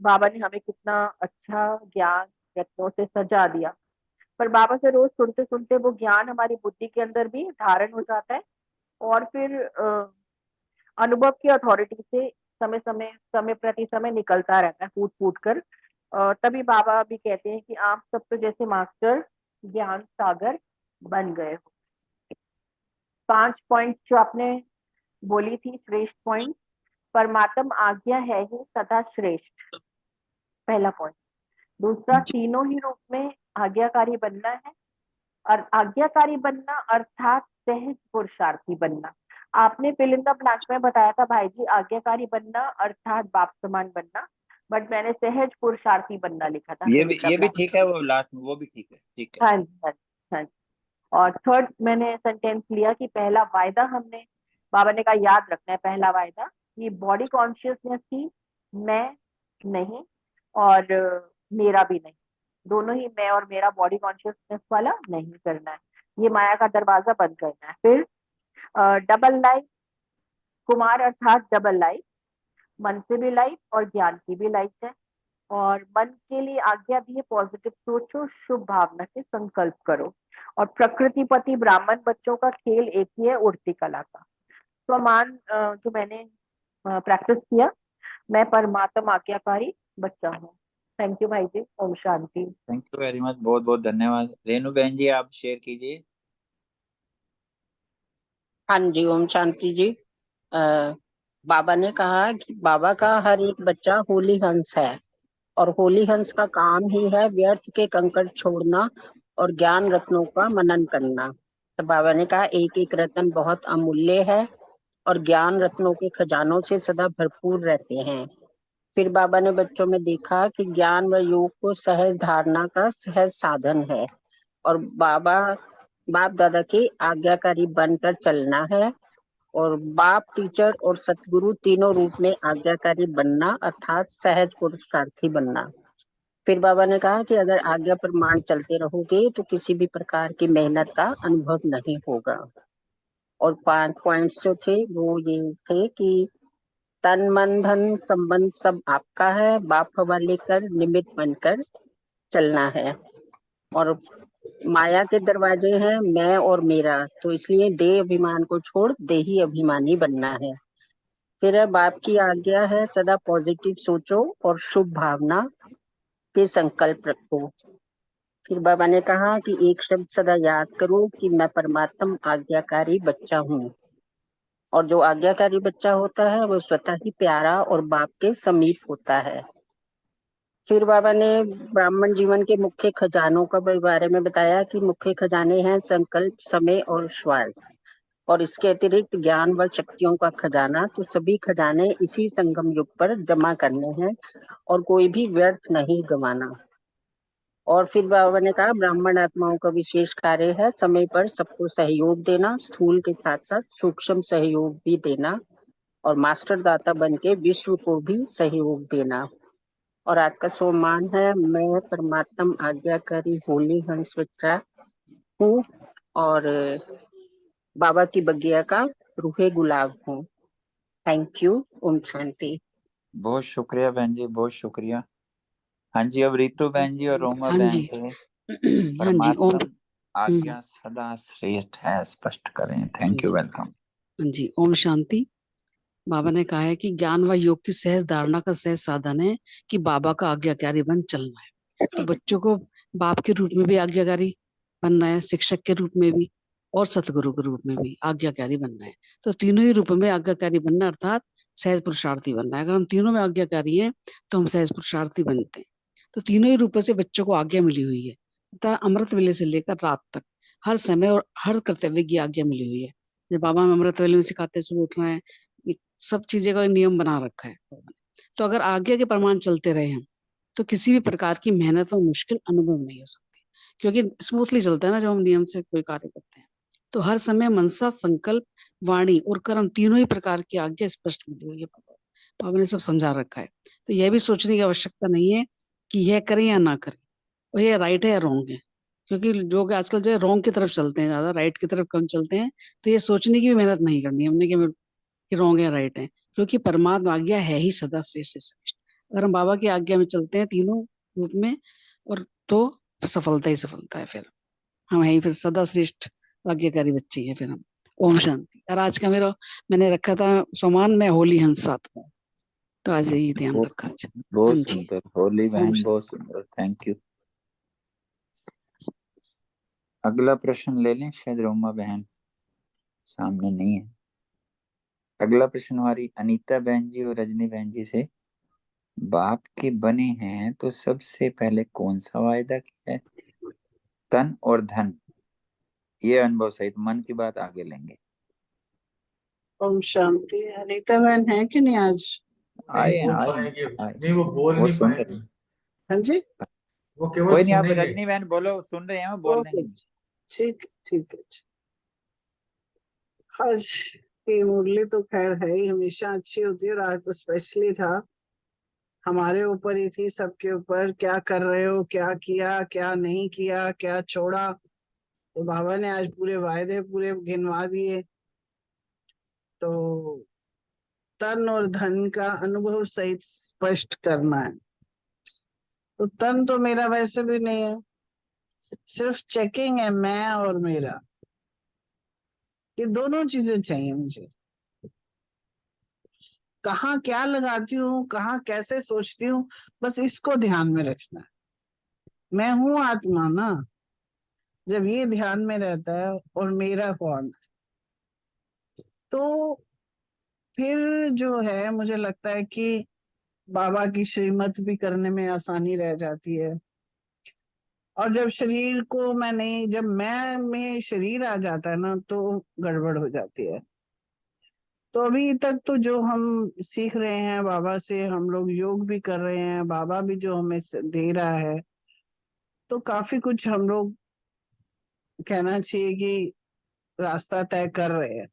बाबा ने हमें कितना अच्छा ज्ञान रत्नों से सजा दिया। पर बाबा से रोज सुनते सुनते वो ज्ञान हमारी बुद्धि के अंदर भी धारण हो जाता है, और फिर अनुभव की अथॉरिटी से समय प्रति समय निकलता रहता है, फूट फूट कर। तभी बाबा भी कहते हैं कि आप सब तो जैसे मास्टर ज्ञान सागर बन गए हो। 5 पॉइंट जो आपने बोली थी, श्रेष्ठ पॉइंट, परमात्म आज्ञा है ही सदा श्रेष्ठ, पहला पॉइंट। दूसरा, तीनों ही रूप में आज्ञाकारी बनना है, और आज्ञाकारी बनना अर्थात सहज पुरुषार्थी बनना। आपने फिल इन द ब्लैंक में बताया था भाई जी, आज्ञाकारी बनना अर्थात बाप समान बनना, बट मैंने सहज पुरुषार्थी बनना लिखा था ये फिल भी इन द ये भी ब्लैंक। ठीक है, वो लास्ट में वो भी ठीक है, ठीक है। हाँ जी, हाँ जी, हाँ जी। और थर्ड मैंने सेंटेंस लिया कि पहला वायदा हमने, बाबा ने कहा याद रखना है, पहला वायदा ये बॉडी कॉन्शियसनेस थी, मैं नहीं और मेरा भी नहीं, दोनों ही मैं और मेरा बॉडी कॉन्शियसनेस वाला नहीं करना है, ये माया का दरवाजा बंद करना है। फिर डबल लाइफ, कुमार अर्थात डबल लाइफ, मन से भी लाइफ और ज्ञान की भी लाइफ है, और मन के लिए आज्ञा दी है पॉजिटिव सोचो, शुभ भावना से संकल्प करो, और प्रकृति पति ब्राह्मण बच्चों का खेल एक ही है, उड़ती कला का। स्वमान जो मैंने प्रैक्टिस किया, मैं परमात्मा आज्ञाकारी बच्चा हूँ। थैंक यू भाई जी, ओम शांति। थैंक यू वेरी मच, बहुत बहुत धन्यवाद। रेणु बहन जी, आप शेयर कीजिए। हाँ जी, ओम शांति जी। बाबा ने कहा कि बाबा का हर एक बच्चा होली हंस है, और होली हंस का काम ही है व्यर्थ के कंकड़ छोड़ना और ज्ञान रत्नों का मनन करना। तो बाबा ने कहा एक एक रत्न बहुत अमूल्य है और ज्ञान रत्नों के खजानों से सदा भरपूर रहते हैं। फिर बाबा ने बच्चों में देखा कि ज्ञान व योग को सहज धारणा का सहज साधन है, और बाप दादा के आज्ञाकारी बनकर चलना है, और बाप टीचर और सतगुरु तीनों रूप में आज्ञाकारी बनना अर्थात सहज पुरुषार्थी बनना। फिर बाबा ने कहा कि अगर आज्ञा पर मान चलते रहोगे तो किसी भी प्रकार की मेहनत का अनुभव नहीं होगा। और 5 पॉइंट्स जो थे वो ये थे कि तन मन धन संबंध सब आपका है, बाप हवाले कर निमित्त बनकर चलना है, और माया के दरवाजे हैं मैं और मेरा, तो इसलिए देह अभिमान को छोड़ देही अभिमानी बनना है। फिर है बाप की आज्ञा है सदा पॉजिटिव सोचो और शुभ भावना के संकल्प रखो। फिर बाबा ने कहा कि एक शब्द सदा याद करो कि मैं परमात्मा आज्ञाकारी बच्चा हूँ, और जो आज्ञाकारी बच्चा होता है वो स्वतः ही प्यारा और बाप के समीप होता है। फिर बाबा ने ब्राह्मण जीवन के मुख्य खजानों का बारे में बताया कि मुख्य खजाने हैं संकल्प, समय और श्वास, और इसके अतिरिक्त ज्ञान व शक्तियों का खजाना। तो सभी खजाने इसी संगम युग पर जमा करने हैं और कोई भी व्यर्थ नहीं गंवाना। और फिर बाबा ने कहा ब्राह्मण आत्माओं का विशेष कार्य है समय पर सबको सहयोग देना, स्थूल के साथ साथ सूक्ष्म सहयोग भी देना, और मास्टर दाता बन के विश्व को भी सहयोग देना। और आज का सोमवार है, मैं परमात्मा आज्ञाकारी होली हंस बच्चा हूँ और बाबा की बगिया का रूहे गुलाब हूँ। Thank you, Om Shanti. बहुत शुक्रिया बहन जी, बहुत शुक्रिया। हाँ जी, अब रितु बहन जी और रोमा हाँ बहन जी। से हाँ जी, ओम। परमात्मा आज्ञा सदा श्रेष्ठ है, स्पष्ट करें। Thank you, welcome. हाँ जी, ओम शांति। बाबा ने कहा है कि ज्ञान व योग की सहज धारणा का सहज साधन है कि बाबा का आज्ञाकारी बन चलना है। तो बच्चों को बाप के रूप में भी आज्ञाकारी बनना है, शिक्षक के रूप में भी और सतगुरु के रूप में भी आज्ञाकारी बनना है। तो तीनों ही रूपों में आज्ञाकारी बनना अर्थात सहज पुरुषार्थी बनना है। अगर हम तीनों में आज्ञाकारी हैं तो हम सहज पुरुषार्थी बनते हैं। तो तीनों ही रूपों से बच्चों को आज्ञा मिली हुई है, तथा अमृत वेले से लेकर रात तक हर समय और हर कर्तव्य की आज्ञा मिली हुई है। जब बाबा में अमृत वेले में सिखाते हैं सुबह उठना है, सब चीजें का नियम बना रखा है। तो अगर आज्ञा के प्रमाण चलते रहे हम तो किसी भी प्रकार की मेहनत और मुश्किल अनुभव नहीं हो सकती, क्योंकि स्मूथली चलता है ना जब हम नियम से कोई कार्य करते हैं। तो हर समय मनसा, संकल्प, वाणी और कर्म तीनों ही प्रकार की आज्ञा स्पष्ट मिली हुई है। बाबा ने सब समझा रखा है, तो यह भी सोचने की आवश्यकता नहीं है कि यह करें या ना करें, और ये राइट है या रॉन्ग है, क्योंकि लोग आजकल जो है रॉन्ग की तरफ चलते हैं, ज्यादा राइट की तरफ कम चलते हैं। तो ये सोचने की भी मेहनत नहीं करनी है हमने कि रॉन्ग है राइट है, क्योंकि परमात्मा आज्ञा है ही सदा श्रेष्ठ से श्रेष्ठ। अगर हम बाबा की आज्ञा में चलते हैं तीनों रूप में, और तो सफलता ही सफलता है। फिर हम है ही फिर सदा श्रेष्ठ आज्ञाकारी बच्चे हैं फिर हम। ओम शांति। और आज का मैंने रखा था सोमान में होली हंस साथ में, तो आज यही ध्यान बहुत रखा आज। बहुत हाँ जी, सुंदर होली ओम बहन, शांति। बहुत सुंदर, थैंक यू। अगला प्रश्न ले लें, शायद रोमा बहन सामने नहीं है। अगला प्रश्न हमारी अनीता बहन जी और रजनी बहन जी से। बाप के बने हैं तो सबसे पहले कौन सा वायदा किया है? तन और धन, ये अनुभव सहित मन की बात आगे लेंगे। ओम शांति। अनीता बहन है कि नहीं आज? आए बोल आए पाएंगे आए, नहीं, वो बोल वो नहीं सुन रहे पाएंगे, हैं। हाँ जी, वो केवल कोई नहीं, आप सुनेंगे। रजनी बहन बोलो, सुन रहे हैं, वो बोल ओके, देंगे। ठीक ठीक है। आज की मुरली तो खैर है ही, हमेशा अच्छी होती है, और आज तो स्पेशली था, हमारे ऊपर ही थी, सबके ऊपर। क्या कर रहे हो, क्या किया, क्या नहीं किया, क्या छोड़ा, तो बाबा ने आज पूरे वायदे पूरे गिनवा दिए। तो तन और धन का अनुभव सहित स्पष्ट करना है। तो तन तो मेरा वैसे भी नहीं है, सिर्फ चेकिंग है मैं और मेरा, ये दोनों चीजें चाहिए मुझे। कहाँ क्या लगाती हूँ, कहाँ कैसे सोचती हूँ, बस इसको ध्यान में रखना है। मैं हूँ आत्मा ना, जब ये ध्यान में रहता है, और मेरा कौन है, तो फिर जो है मुझे लगता है कि बाबा की श्रीमत भी करने में आसानी रह जाती है। और जब शरीर को मैं नहीं, जब मैं में शरीर आ जाता है ना, तो गड़बड़ हो जाती है। तो अभी तक तो जो हम सीख रहे हैं बाबा से, हम लोग योग भी कर रहे हैं, बाबा भी जो हमें दे रहा है, तो काफी कुछ हम लोग कहना चाहिए कि रास्ता तय कर रहे हैं।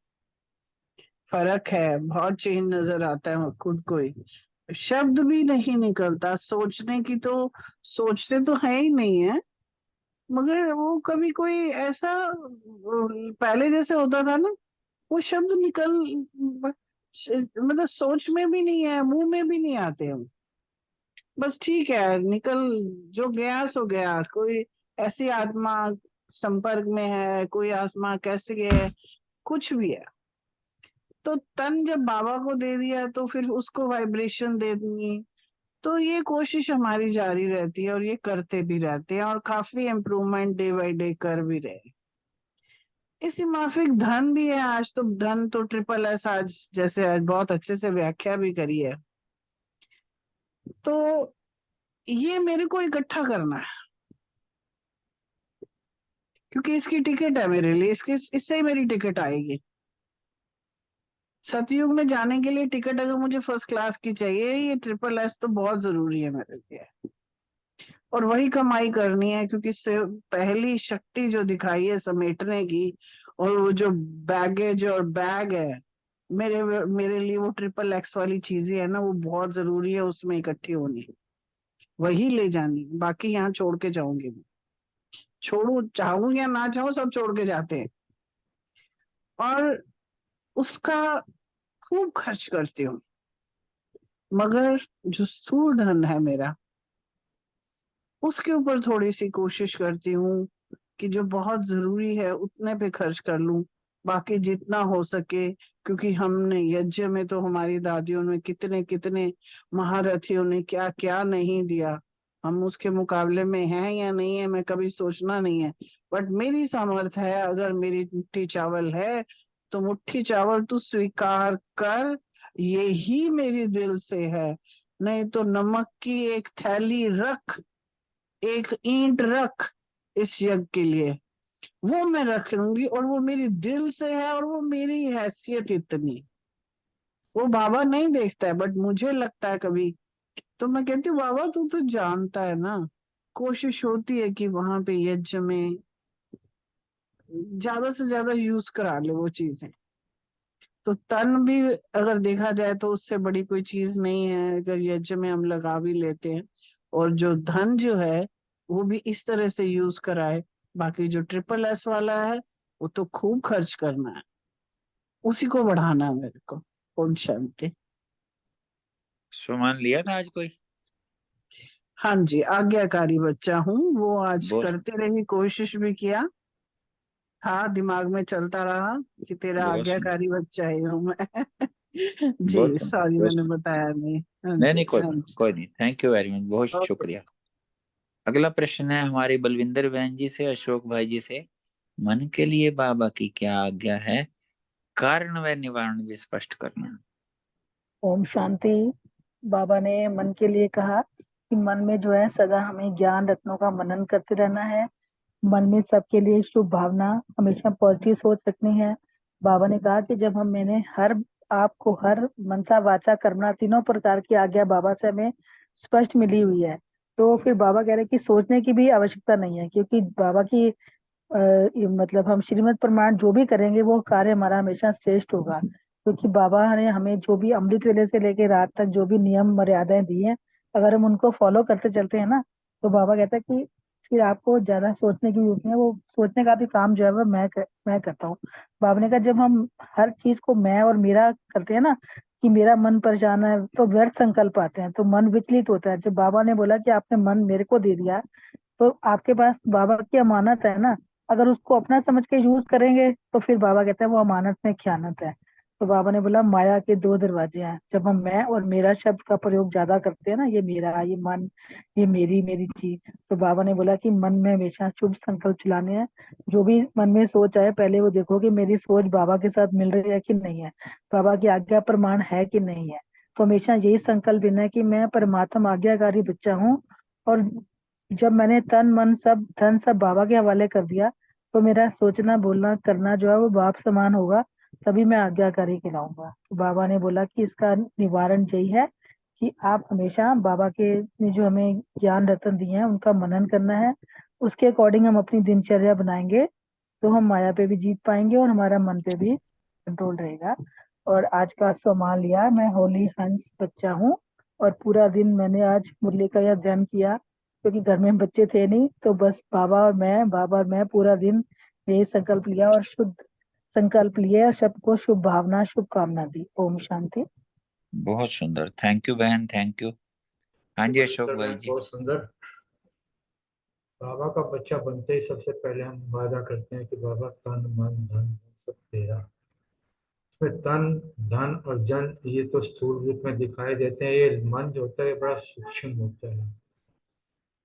फर्क है, बहुत चेंज नजर आता है खुद को ही। शब्द भी नहीं निकलता सोचने की, तो सोचते तो है ही नहीं है, मगर वो कभी कोई ऐसा पहले जैसे होता था ना, वो शब्द मतलब सोच में भी नहीं है, मुंह में भी नहीं आते हम। बस ठीक है, निकल, जो गया सो गया। कोई ऐसी आत्मा संपर्क में है, कोई आत्मा कैसे है, कुछ भी है। तो तन जब बाबा को दे दिया, तो फिर उसको वाइब्रेशन दे दी। तो ये कोशिश हमारी जारी रहती है, और ये करते भी रहते हैं, और काफी इम्प्रूवमेंट डे बाय डे कर भी रहे हैं। इसी माफिक धन भी है। आज तो धन तो ट्रिपल एस, आज जैसे आज बहुत अच्छे से व्याख्या भी करी है। तो ये मेरे को इकट्ठा करना है, क्योंकि इसकी टिकट है मेरे लिए, इससे ही मेरी टिकट आएगी। सतयुग में जाने के लिए टिकट अगर मुझे फर्स्ट क्लास की चाहिए, ये ट्रिपल एस तो बहुत जरूरी है मेरे लिए। और वही कमाई करनी है, क्योंकि पहली शक्ति जो दिखाई है समेटने की, और वो जो बैगेज और बैग है मेरे लिए, वो ट्रिपल एक्स वाली चीजें है ना, वो बहुत जरूरी है उसमें इकट्ठी होनी, वही ले जानी। बाकी यहाँ छोड़ के जाऊंगी मैं, छोड़ू चाहूं या ना चाहूं, सब छोड़ के जाते हैं। और उसका खूब खर्च करती हूँ, मगर जो स्थूल धन है मेरा, उसके ऊपर थोड़ी सी कोशिश करती हूँ कि जो बहुत जरूरी है उतने पे खर्च कर लूं, बाकी जितना हो सके। क्योंकि हमने यज्ञ में तो हमारी दादियों ने, कितने कितने महारथियों ने क्या क्या नहीं दिया, हम उसके मुकाबले में हैं या नहीं है, मैं कभी सोचना नहीं है। बट मेरी सामर्थ्य है, अगर मेरी मुट्ठी चावल है, तो मुट्ठी चावल तू स्वीकार कर, यही मेरे दिल से है। नहीं तो नमक की एक थैली रख, एक ईंट रख इस यज्ञ के लिए, वो मैं रख लूंगी, और वो मेरी दिल से है, और वो मेरी हैसियत इतनी, वो बाबा नहीं देखता है, बट मुझे लगता है कभी तो मैं कहती हूँ बाबा तू तो जानता है ना, कोशिश होती है कि वहां पे यज्ञ में ज्यादा से ज्यादा यूज करा ले वो चीजें। तो तन भी अगर देखा जाए तो उससे बड़ी कोई चीज नहीं है अगर यज्ञ में हम लगा भी लेते हैं। और जो धन जो है वो भी इस तरह से यूज कराए। बाकी जो ट्रिपल एस वाला है वो तो खूब खर्च करना है, उसी को बढ़ाना है मेरे को। ओम शांति। सुमन लिया था आज कोई? हाँ जी, आज्ञाकारी बच्चा हूँ, वो आज बहुत करते रही, कोशिश भी किया था, दिमाग में चलता रहा कि तेरा बहुत सुंदर, आज्ञाकारी बच्चा ही हूँ मैं। बहुत जी सुंदर, सॉरी बहुत मैंने सुंदर। बताया नहीं। हाँ नहीं जी नहीं, कोई हाँ बात, जी। कोई नहीं, थैंक यू वेरी मच, बहुत ओके। शुक्रिया। अगला प्रश्न है हमारे बलविंदर बहन जी से, अशोक भाई जी से। मन के लिए बाबा की क्या आज्ञा है, कारण व निवारण भी स्पष्ट करना। ओम शांति। बाबा ने मन के लिए कहा कि मन में जो है सदा हमें ज्ञान रत्नों का मनन करते रहना है। मन में सबके लिए शुभ भावना, हमेशा पॉजिटिव सोच रखनी है। बाबा ने कहा कि जब हम मैंने हर आपको हर मनसा वाचा कर्मणा तीनों प्रकार की आज्ञा बाबा से हमें स्पष्ट मिली हुई है, तो फिर बाबा कह रहे हैं कि सोचने की भी आवश्यकता नहीं है, क्योंकि बाबा की मतलब हम श्रीमद् प्रमाण जो भी करेंगे वो कार्य हमारा हमेशा श्रेष्ठ होगा। क्योंकि बाबा ने हमें जो भी अमृत वेले से लेके रात तक जो भी नियम मर्यादाएं दी हैं, अगर हम उनको फॉलो करते चलते हैं ना, तो बाबा कहता है कि फिर आपको ज्यादा सोचने की जरूरत नहीं है। वो सोचने का भी काम जो है वो मैं करता हूँ। बाबा ने कहा जब हम हर चीज को मैं और मेरा करते हैं ना, कि मेरा मन परेशान है, तो व्यर्थ संकल्प आते हैं, तो मन विचलित होता है। जब बाबा ने बोला कि आपने मन मेरे को दे दिया, तो आपके पास बाबा की अमानत है ना, अगर उसको अपना समझ के यूज करेंगे तो फिर बाबा कहते हैं वो अमानत में खयानत है। तो बाबा ने बोला माया के दो दरवाजे हैं। जब हम मैं और मेरा शब्द का प्रयोग ज्यादा करते हैं ना, ये मेरा, ये मन, ये मेरी मेरी चीज, तो बाबा ने बोला कि मन में हमेशा शुभ संकल्प चलाने हैं। जो भी मन में सोच आए पहले वो देखो कि मेरी सोच बाबा के साथ मिल रही है कि नहीं है, बाबा की आज्ञा प्रमाण है कि नहीं है। तो हमेशा यही संकल्प लेना है कि मैं परमात्मा आज्ञाकारी बच्चा हूँ। और जब मैंने तन मन सब धन सब बाबा के हवाले कर दिया, तो मेरा सोचना बोलना करना जो है वो बाप समान होगा, तभी मैं आज्ञाकारी कहलाऊंगा। तो बाबा ने बोला कि इसका निवारण यही है कि आप हमेशा बाबा के ने जो हमें ज्ञान रत्न दिए हैं उनका मनन करना है। उसके अकॉर्डिंग हम अपनी दिनचर्या बनाएंगे तो हम माया पे भी जीत पाएंगे और हमारा मन पे भी कंट्रोल रहेगा। और आज का सम्मान लिया, मैं होली हंस बच्चा हूँ, और पूरा दिन मैंने आज मुरली का यह ध्यान किया, क्योंकि घर में बच्चे थे नहीं, तो बस बाबा और मैं पूरा दिन यही संकल्प लिया और शुद्ध संकल्प लिए और सबको शुभ भावना शुभकामना दी। ओम शांति। बहुत सुंदर, थैंक यू बहन, थैंक यू। हाँ जी अशोक बलविंदर भाई बहन जी। बहुत सुंदर। बाबा का बच्चा बनते ही सबसे पहले हम वादा करते हैं कि बाबा तन मन धन सब तेरा। इसमें तन धन और जन ये तो स्थूल रूप में दिखाई देते हैं, ये मन जो होता है ये बड़ा सूक्ष्म होता है।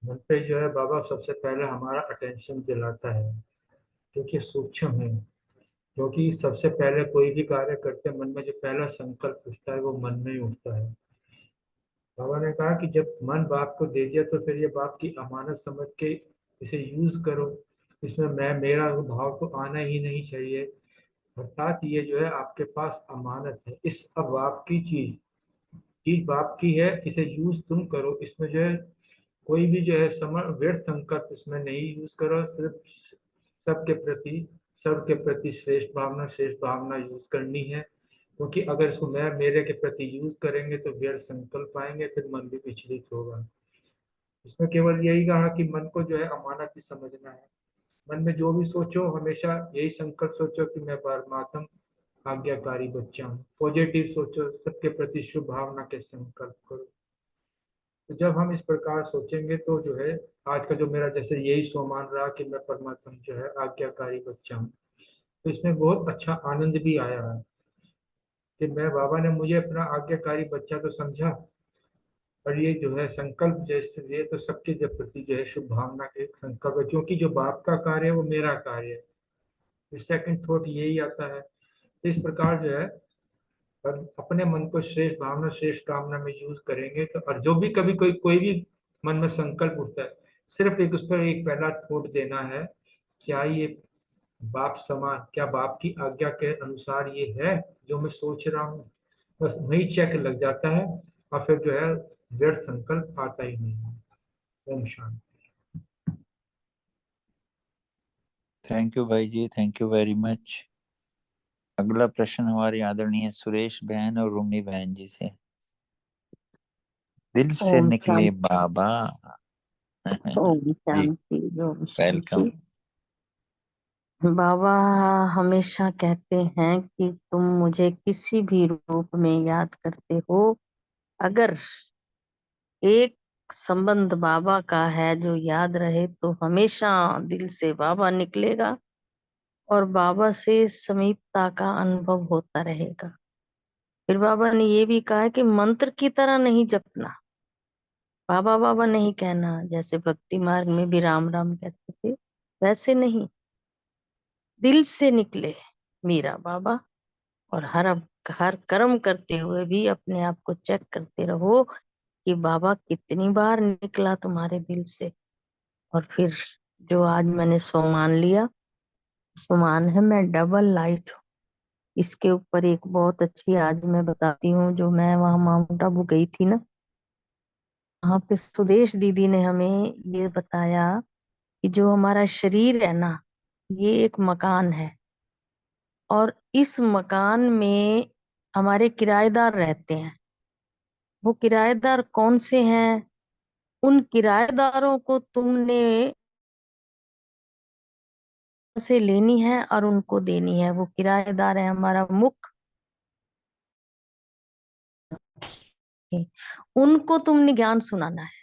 मन पे जो है बाबा सबसे पहले हमारा अटेंशन दिलाता है, क्योंकि सूक्ष्म है। क्योंकि सबसे पहले कोई भी कार्य करते हैं, मन में जो पहला संकल्प उठता है वो मन में ही उठता है। बाबा ने कहा कि जब मन बाप को दे दिया तो फिर ये बाप की अमानत समझ के इसे यूज करो। इसमें मैं मेरा भाव तो आना ही नहीं चाहिए। अर्थात ये जो है आपके पास अमानत है, इस अब बाप की चीज चीज बाप की है, इसे यूज तुम करो। इसमें जो है कोई भी जो है समय व्यर्थ संकल्प इसमें नहीं यूज करो। सिर्फ सबके प्रति सबके प्रति श्रेष्ठ भावना यूज करनी है। क्योंकि अगर इसको मैं मेरे के प्रति यूज करेंगे तो व्यर्थ संकल्प आएंगे, फिर मन भी विचलित होगा। इसमें केवल यही कहा कि मन को जो है अमानत ही समझना है। मन में जो भी सोचो हमेशा यही संकल्प सोचो कि मैं परमात्म आज्ञाकारी बच्चा हूँ। पॉजिटिव सोचो, सबके प्रति शुभ भावना के संकल्प करो। तो जब हम इस प्रकार सोचेंगे तो जो है आज का जो मेरा जैसे यही सोमान रहा कि मैं परमात्मा जो है आज्ञाकारी बच्चा हूँ, तो इसमें बहुत अच्छा आनंद भी आया है कि मैं बाबा ने मुझे अपना आज्ञाकारी बच्चा तो समझा, और ये जो है संकल्प जैसे ये तो सबके जब प्रति जो है शुभ भावना के संकल्प है, क्योंकि जो बाप का कार्य है वो मेरा कार्य है। सेकंड थॉट यही आता है। तो इस प्रकार जो है और अपने मन को श्रेष्ठ भावना श्रेष्ठ कामना में यूज करेंगे तो, और जो भी कभी कोई भी मन में संकल्प उठता है, सिर्फ एक उस पर एक पहला थॉट देना है, क्या ये बाप समान, क्या बाप की आज्ञा के अनुसार ये है जो मैं सोच रहा हूँ। बस वही चेक लग जाता है और फिर जो है व्यर्थ संकल्प आता ही नहीं है। ओम शांति। थैंक यू भाई जी, थैंक यू वेरी मच। अगला प्रश्न हमारी आदरणीय सुरेश बहन और रूमी बहन जी से। दिल से ओम निकले शांति। बाबा। ओम जी शांति। ओम वेलकम। शांति। बाबा हमेशा कहते हैं कि तुम मुझे किसी भी रूप में याद करते हो। अगर एक संबंध बाबा का है जो याद रहे तो हमेशा दिल से बाबा निकलेगा और बाबा से समीपता का अनुभव होता रहेगा। फिर बाबा ने ये भी कहा है कि मंत्र की तरह नहीं जपना, बाबा बाबा नहीं कहना, जैसे भक्ति मार्ग में भी राम राम कहते थे वैसे नहीं, दिल से निकले मीरा बाबा। और हर कर्म करते हुए भी अपने आप को चेक करते रहो कि बाबा कितनी बार निकला तुम्हारे दिल से। और फिर जो आज मैंने सोमान लिया, सोमान है मैं डबल लाइट हूँ। इसके ऊपर एक बहुत अच्छी आज मैं बताती हूँ, जो मैं वहां माउंट आबू गई थी ना, वहां पे सुदेश दीदी ने हमें ये बताया कि जो हमारा शरीर है ना, ये एक मकान है और इस मकान में हमारे किराएदार रहते हैं। वो किराएदार कौन से हैं? उन किराएदारों को तुमने से लेनी है और उनको देनी है। वो किराएदार है हमारा मुख, उनको तुमने ज्ञान सुनाना है।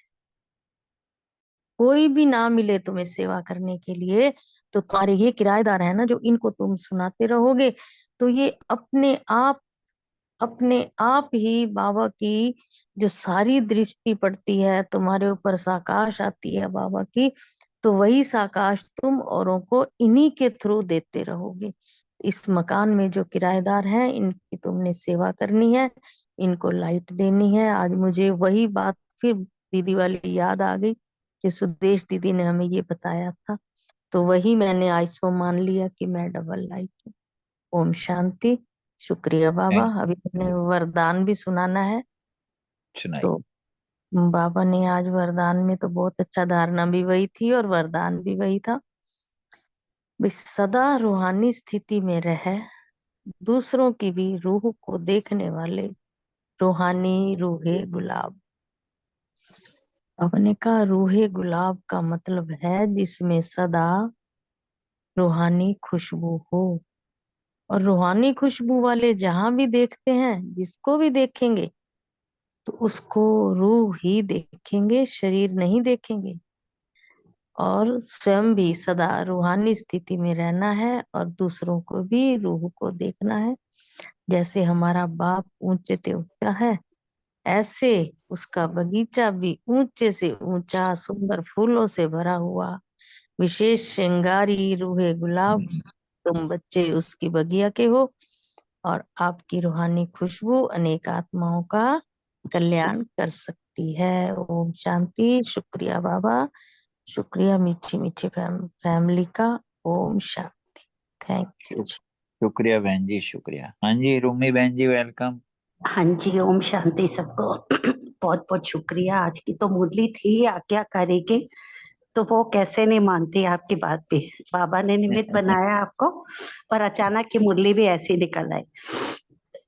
कोई भी ना मिले तुम्हें सेवा करने के लिए तो तुम्हारे ये किराएदार है ना, जो इनको तुम सुनाते रहोगे तो ये अपने आप ही बाबा की जो सारी दृष्टि पड़ती है तुम्हारे ऊपर, साकाश आती है बाबा की, तो वही साकाश तुम औरों को इन्हीं के थ्रू देते रहोगे। इस मकान में जो किराएदार हैं इनकी तुमने सेवा करनी है, इनको लाइट देनी है। आज मुझे वही बात फिर दीदी वाली याद आ गई कि सुदेश दीदी ने हमें ये बताया था, तो वही मैंने आज सो मान लिया कि मैं डबल लाइट हूँ। ओम शांति। शुक्रिया बाबा। थैंक अभी मैंने वरदान भी सुनाना है, सुनाई। तो बाबा ने आज वरदान में तो बहुत अच्छा, धारणा भी वही थी और वरदान भी वही था। भी सदा रूहानी स्थिति में रहे, दूसरों की भी रूह को देखने वाले रूहानी रूहे गुलाब। बाबा ने कहा रूहे गुलाब का मतलब है जिसमें सदा रूहानी खुशबू हो। और रूहानी खुशबू वाले जहां भी देखते हैं, जिसको भी देखेंगे तो उसको रूह ही देखेंगे, शरीर नहीं देखेंगे। और स्वयं भी सदा रूहानी स्थिति में रहना है और दूसरों को भी रूह को देखना है। जैसे हमारा बाप ऊंचे से ऊंचा है, ऐसे उसका बगीचा भी ऊंचे से ऊंचा सुंदर फूलों से भरा हुआ, विशेष श्रृंगारी रूहे गुलाब। तुम बच्चे उसकी बगिया के हो और आपकी रूहानी खुशबू अनेक आत्माओं का कल्याण कर सकती है। ओम शांति। शुक्रिया बाबा, शुक्रिया मीठी मीठी फैमिली का। ओम शांति। Thank you. शुक्रिया बहन जी, शुक्रिया। हाँ जी रूमी बहन जी वेलकम। हाँ जी, ओम शांति सबको। बहुत बहुत शुक्रिया। आज की तो मुरली थी आज्ञाकारी की, तो वो कैसे नहीं मानती आपकी बात भी। बाबा ने निमित्त बनाया आपको और अचानक की मुरली भी ऐसी निकल आई।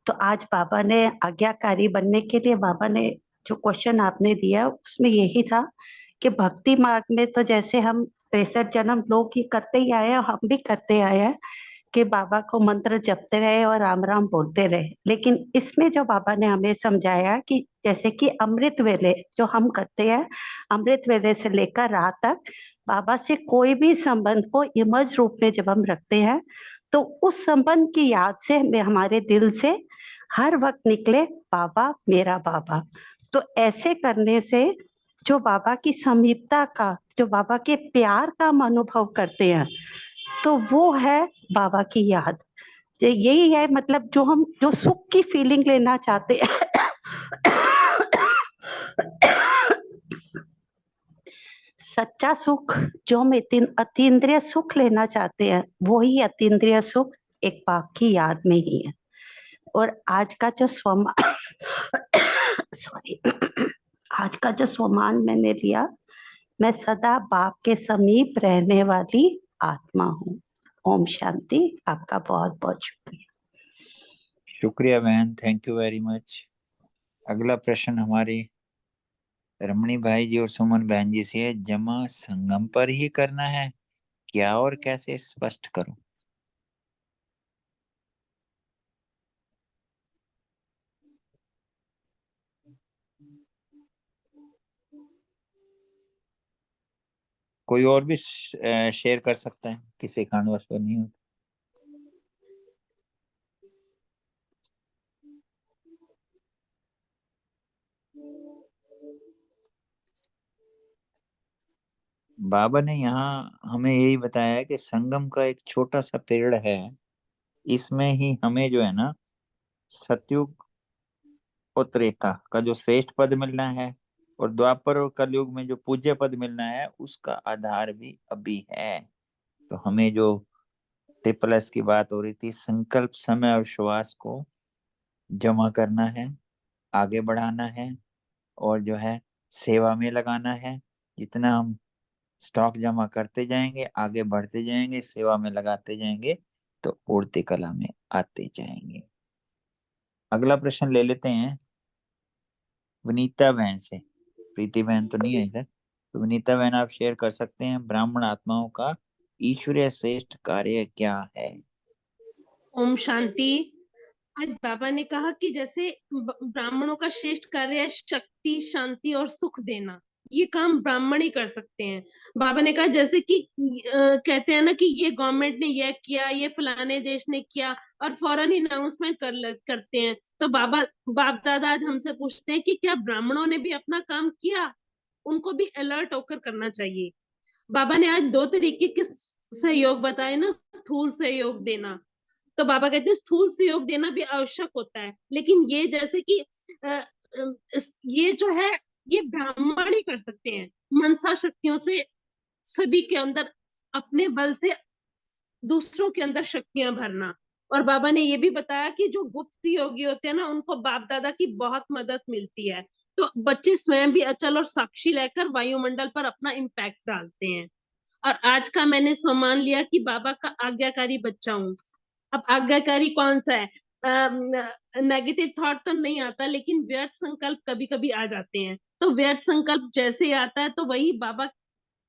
तो आज बाबा ने आज्ञाकारी बनने के लिए, बाबा ने जो क्वेश्चन आपने दिया उसमें यही था कि भक्ति मार्ग में तो जैसे हम 63 जन्म लोग ही करते ही आए हैं, हम भी करते आए हैं कि बाबा को मंत्र जपते रहे और राम राम बोलते रहे। लेकिन इसमें जो बाबा ने हमें समझाया कि जैसे कि अमृत वेले जो हम करते हैं, अमृत वेले से लेकर रात तक बाबा से कोई भी संबंध को इमर्ज रूप में जब हम रखते हैं तो उस संबंध की याद से हमारे दिल से हर वक्त निकले बाबा मेरा बाबा। तो ऐसे करने से जो बाबा की समीपता का, जो बाबा के प्यार का हम अनुभव करते हैं, तो वो है बाबा की याद। यही है मतलब जो हम जो सुख की फीलिंग लेना चाहते हैं, सच्चा सुख जो हम अतीन्द्रिय सुख लेना चाहते हैं, वो ही अतीन्द्रिय सुख एक बाप की याद में ही है। और आज का जो सॉरी, आज का जो सम्मान मैंने लिया, मैं सदा बाप के समीप रहने वाली आत्मा हूँ। ओम शांति। आपका बहुत बहुत शुक्रिया। शुक्रिया बहन, थैंक यू वेरी मच। अगला प्रश्न हमारे रमणी भाई जी और सुमन बहन जी से है। जमा संगम पर ही करना है क्या और कैसे, स्पष्ट करो। कोई और भी शेयर कर सकता है, किसी कारणवश तो नहीं होता। बाबा ने यहाँ हमें यही बताया है कि संगम का एक छोटा सा पेड़ है, इसमें ही हमें जो है ना सतयुग और त्रेता का जो श्रेष्ठ पद मिलना है और द्वापर और कलयुग में जो पूज्य पद मिलना है, उसका आधार भी अभी है। तो हमें जो ट्रिपल एस की बात हो रही थी, संकल्प, समय और श्वास को जमा करना है, आगे बढ़ाना है और जो है सेवा में लगाना है। जितना हम स्टॉक जमा करते जाएंगे, आगे बढ़ते जाएंगे, सेवा में लगाते जाएंगे, तो उड़ती कला में आते जाएंगे। अगला प्रश्न ले लेते हैं वनीता बहन से। प्रीति बहन तो नहीं है इधर, तो वनीता बहन आप शेयर कर सकते हैं, ब्राह्मण आत्माओं का ईश्वरीय श्रेष्ठ कार्य क्या है। ओम शांति। आज बाबा ने कहा कि जैसे ब्राह्मणों का श्रेष्ठ कार्य है शक्ति, शांति और सुख देना, ये काम ब्राह्मण ही कर सकते हैं। बाबा ने कहा जैसे कि कहते हैं ना कि ये गवर्नमेंट ने ये किया, ये फलाने देश ने किया, और फौरन ही अनाउंसमेंट करते हैं। तो बाप दादा आज हमसे पूछते हैं कि क्या ब्राह्मणों ने भी अपना काम किया? उनको भी अलर्ट होकर करना चाहिए। बाबा ने आज 2 तरीके के सहयोग बताए ना, स्थूल सहयोग देना। तो बाबा कहते हैं स्थूल सहयोग देना भी आवश्यक होता है, लेकिन ये जैसे कि ये जो है ये ब्राह्मण ही कर सकते हैं। मनसा शक्तियों से सभी के अंदर अपने बल से दूसरों के अंदर शक्तियां भरना। और बाबा ने ये भी बताया कि जो गुप्त योगी होते हैं ना, उनको बाप दादा की बहुत मदद मिलती है। तो बच्चे स्वयं भी अचल और साक्षी रहकर वायुमंडल पर अपना इम्पैक्ट डालते हैं। और आज का मैंने सम्मान लिया कि बाबा का आज्ञाकारी बच्चा हूँ। अब आज्ञाकारी कौन सा है? नेगेटिव थॉट तो नहीं आता, लेकिन व्यर्थ संकल्प कभी कभी आ जाते हैं। तो व्यर्थ संकल्प जैसे ही आता है तो वही बाबा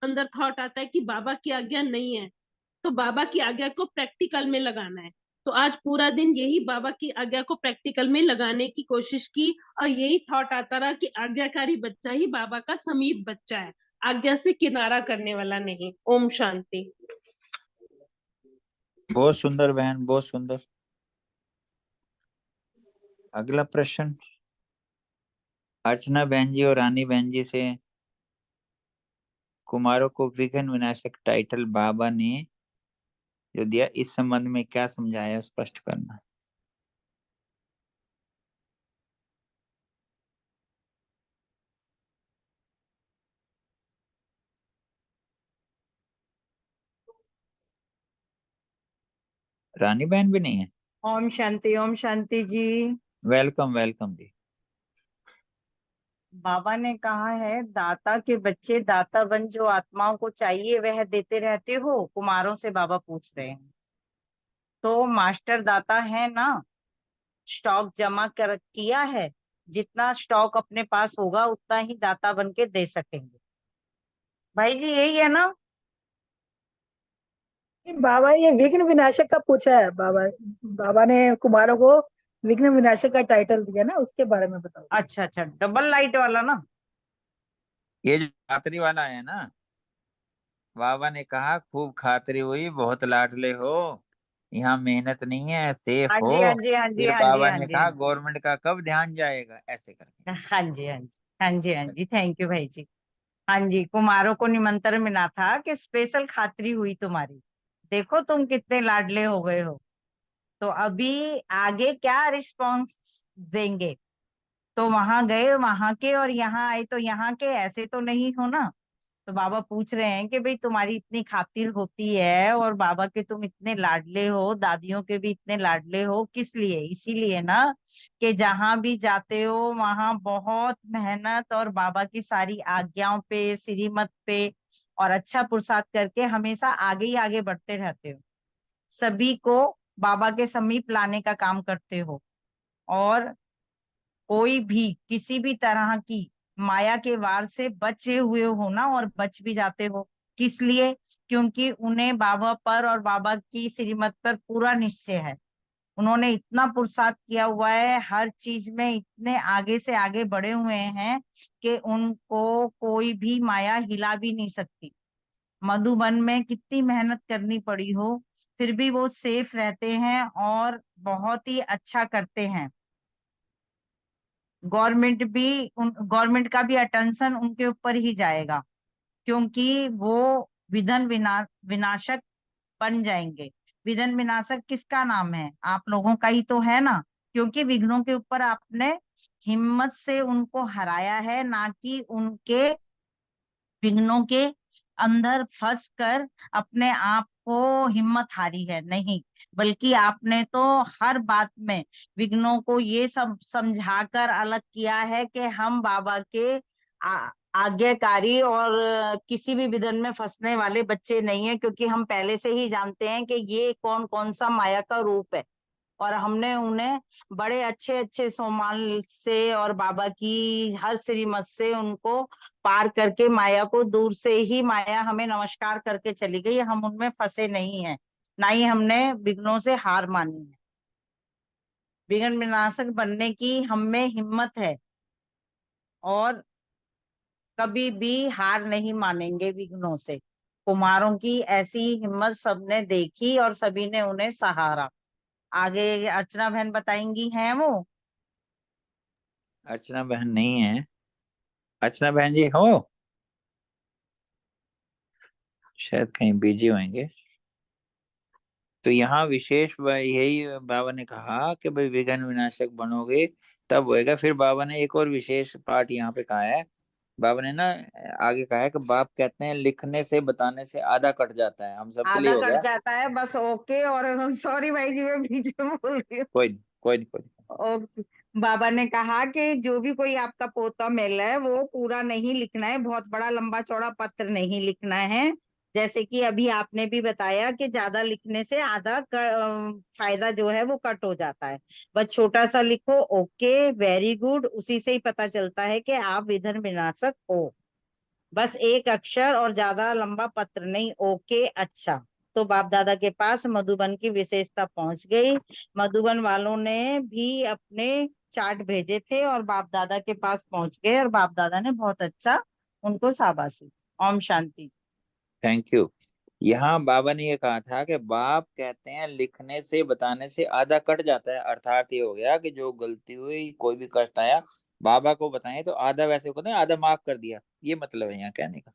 अंदर थॉट आता है कि बाबा की आज्ञा नहीं है, तो बाबा की आज्ञा को प्रैक्टिकल में लगाना है। तो आज पूरा दिन यही बाबा की आज्ञा को प्रैक्टिकल में लगाने की कोशिश की, और यही थॉट आता रहा कि आज्ञाकारी बच्चा ही बाबा का समीप बच्चा है, आज्ञा से किनारा करने वाला नहीं। ओम शांति। बहुत सुंदर बहन, बहुत सुंदर। अगला प्रश्न अर्चना बहन जी और रानी बहन जी से। कुमारों को विघ्न विनाशक टाइटल बाबा ने जो दिया, इस संबंध में क्या समझाया, स्पष्ट करना। रानी बहन भी नहीं है? ओम शांति जी। वेलकम वेलकम जी। बाबा ने कहा है दाता के बच्चे दाता बन, जो आत्माओं को चाहिए वह देते रहते हो। कुमारों से बाबा पूछ रहे हैं, तो मास्टर दाता है ना, स्टॉक जमा कर किया है, जितना स्टॉक अपने पास होगा उतना ही दाता बन के दे सकेंगे। भाई जी यही है ना? बाबा ये विघ्न विनाशक का पूछा है। बाबा बाबा ने कुमारों को विघ्न विनाशक का टाइटल दिया ना, उसके बारे में बताओ। अच्छा अच्छा, डबल लाइट वाला ना? ये जो खातरी वाला है ना, बाबा ने कहा खूब खातरी हुई, बहुत लाडले हो, यहाँ मेहनत नहीं है, सेफ हाँ हो। जी हाँ जी हाँ जी फिर हाँ जी बाबा हाँ ने जी कहा हाँ गवर्नमेंट का कब ध्यान जाएगा, ऐसे करके। हाँ जी हाँ जी हाँ जी हाँ जी, थैंक यू भाई जी। हाँ जी, कुमारों को निमंत्रण मिला था कि स्पेशल खातरी हुई तुम्हारी, देखो तुम कितने लाडले हो गए हो, तो अभी आगे क्या रिस्पॉन्स देंगे। तो वहां गए, वहां के और यहाँ आए, तो यहाँ के ऐसे तो नहीं हो ना, तो बाबा पूछ रहे हैं कि भाई तुम्हारी इतनी खातिर होती है और बाबा के तुम इतने लाडले हो, दादियों के भी इतने लाडले हो, किस लिए? इसीलिए ना कि जहां भी जाते हो वहां बहुत मेहनत और बाबा की सारी आज्ञाओं पे, श्रीमत पे और अच्छा पुरुषार्थ करके हमेशा आगे ही आगे बढ़ते रहते हो, सभी को बाबा के समीप लाने का काम करते हो और कोई भी किसी भी तरह की माया के वार से बचे हुए हो ना, और बच भी जाते हो। किस लिए? क्योंकि उन्हें बाबा पर और बाबा की श्रीमत पर पूरा निश्चय है। उन्होंने इतना पुरुषार्थ किया हुआ है, हर चीज में इतने आगे से आगे बढ़े हुए हैं कि उनको कोई भी माया हिला भी नहीं सकती। मधुबन में कितनी मेहनत करनी पड़ी हो, फिर भी वो सेफ रहते हैं और बहुत ही अच्छा करते हैं। गवर्नमेंट का भी अटेंशन उनके ऊपर ही जाएगा, क्योंकि वो विनाशक बन जाएंगे। विघ्न विनाशक किसका नाम है? आप लोगों का ही तो है ना, क्योंकि विघ्नों के ऊपर आपने हिम्मत से उनको हराया है, ना कि उनके विघ्नों के अंदर फंस कर अपने आप को हिम्मत हारी है, नहीं, बल्कि आपने तो हर बात में विघ्नों को ये सब समझाकर अलग किया है कि हम बाबा के आज्ञाकारी और किसी भी विधन में फंसने वाले बच्चे नहीं है, क्योंकि हम पहले से ही जानते हैं कि ये कौन कौन सा माया का रूप है और हमने उन्हें बड़े अच्छे अच्छे सोमाल से और बाबा की हर श्रीमत से उनको पार करके माया को दूर से ही माया हमें नमस्कार करके चली गई, हम उनमें फंसे नहीं हैं, ना ही हमने विघ्नों से हार मानी है। विघ्न विनाशक बनने की हम में हिम्मत है और कभी भी हार नहीं मानेंगे विघ्नों से। कुमारों की ऐसी हिम्मत सबने देखी और सभी ने उन्हें सहारा। आगे अर्चना बहन बताएंगी, हैं वो? अर्चना बहन नहीं है। अर्चना बहन जी हो, शायद कहीं बिजी होंगे। तो यहाँ विशेष यही बाबा ने कहा कि भाई विघ्न विनाशक बनोगे तब होएगा। फिर बाबा ने एक और विशेष पार्ट यहाँ पे कहा है। बाबा ने ना आगे कहा है कि बाप कहते हैं लिखने से बताने से आधा कट जाता है। हम सबके लिए आधा हो कट गया। जाता है बस, ओके। और सॉरी भाई जी, मैं बीच में बोल रही हूँ। कोई नहीं, कोई नहीं, कोई नहीं। ओके। बाबा ने कहा कि जो भी कोई आपका पोता मिल है वो पूरा नहीं लिखना है, बहुत बड़ा लंबा चौड़ा पत्र नहीं लिखना है। जैसे कि अभी आपने भी बताया कि ज्यादा लिखने से आधा फायदा जो है वो कट हो जाता है। बस छोटा सा लिखो, ओके, वेरी गुड, उसी से ही पता चलता है कि आप विघ्न विनाशक हो। बस एक अक्षर और ज्यादा लंबा पत्र नहीं, ओके, अच्छा। तो बाप दादा के पास मधुबन की विशेषता पहुंच गई। मधुबन वालों ने भी अपने चार्ट भेजे थे और बाप दादा के पास पहुंच गए और बाप दादा ने बहुत अच्छा उनको शाबाशी। ओम शांति। Thank you. यहाँ बाबा ने ये कहा था कि बाप कहते हैं लिखने से बताने से आधा कट जाता है। अर्थात ये हो गया कि जो गलती हुई, कोई भी कष्ट आया, बाबा को बताएं तो आधा, वैसे कहते हैं आधा माफ कर दिया, ये मतलब है यहाँ कहने का।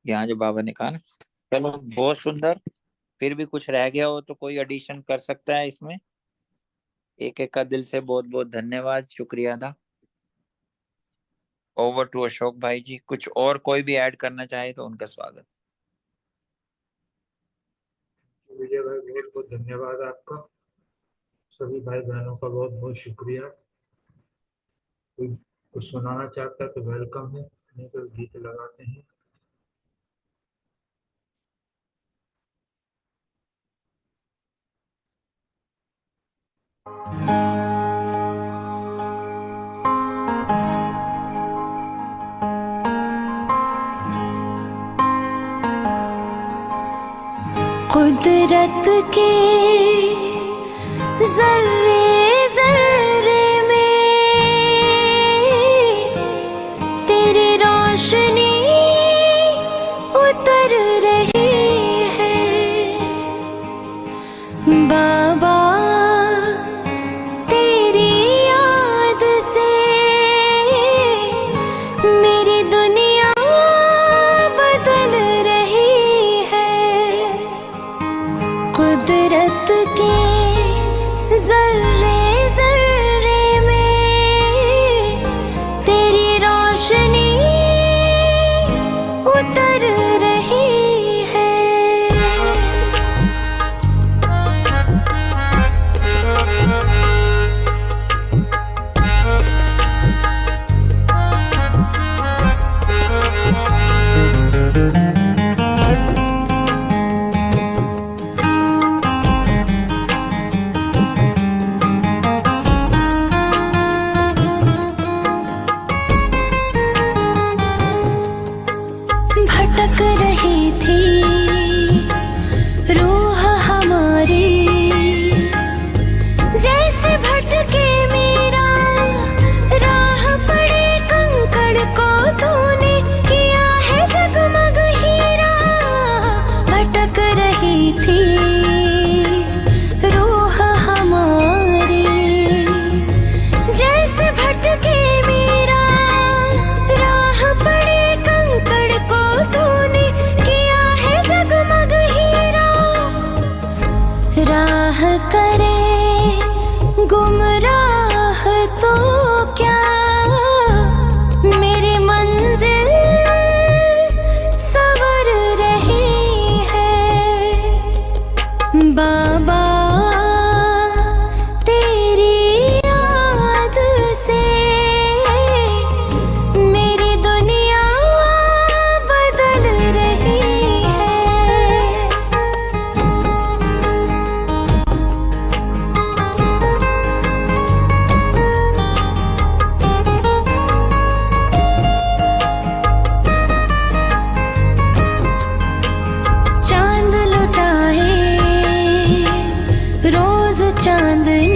यहाँ जो बाबा ने कहा ना, चलो बहुत सुंदर। फिर भी कुछ रह गया हो तो कोई एडिशन कर सकता है इसमें। एक एक का दिल से बहुत बहुत धन्यवाद, शुक्रिया अदा। ओवर टू अशोक भाई जी। कुछ और कोई भी ऐड करना चाहे तो उनका स्वागत। विजय भाई बहुत बहुत धन्यवाद आपका। सभी भाई बहनों का बहुत बहुत शुक्रिया। कोई कुछ सुनाना चाहता है तो वेलकम है, नहीं तो गीत लगाते हैं। कुदरत के जर्रे जर्रे में तेरी रोशनी उतर रही है बाबा। तेरी याद से मेरी दुनिया बदल रही है। कुदरत के जर्रे जर्रे में तेरी रोशनी राह करे गुमराह तो क्या, मेरी मंजिल सवर रही है। बाबा तेरी याद से मेरी दुनिया बदल रही है। चांद लुटाए रोज चांदनी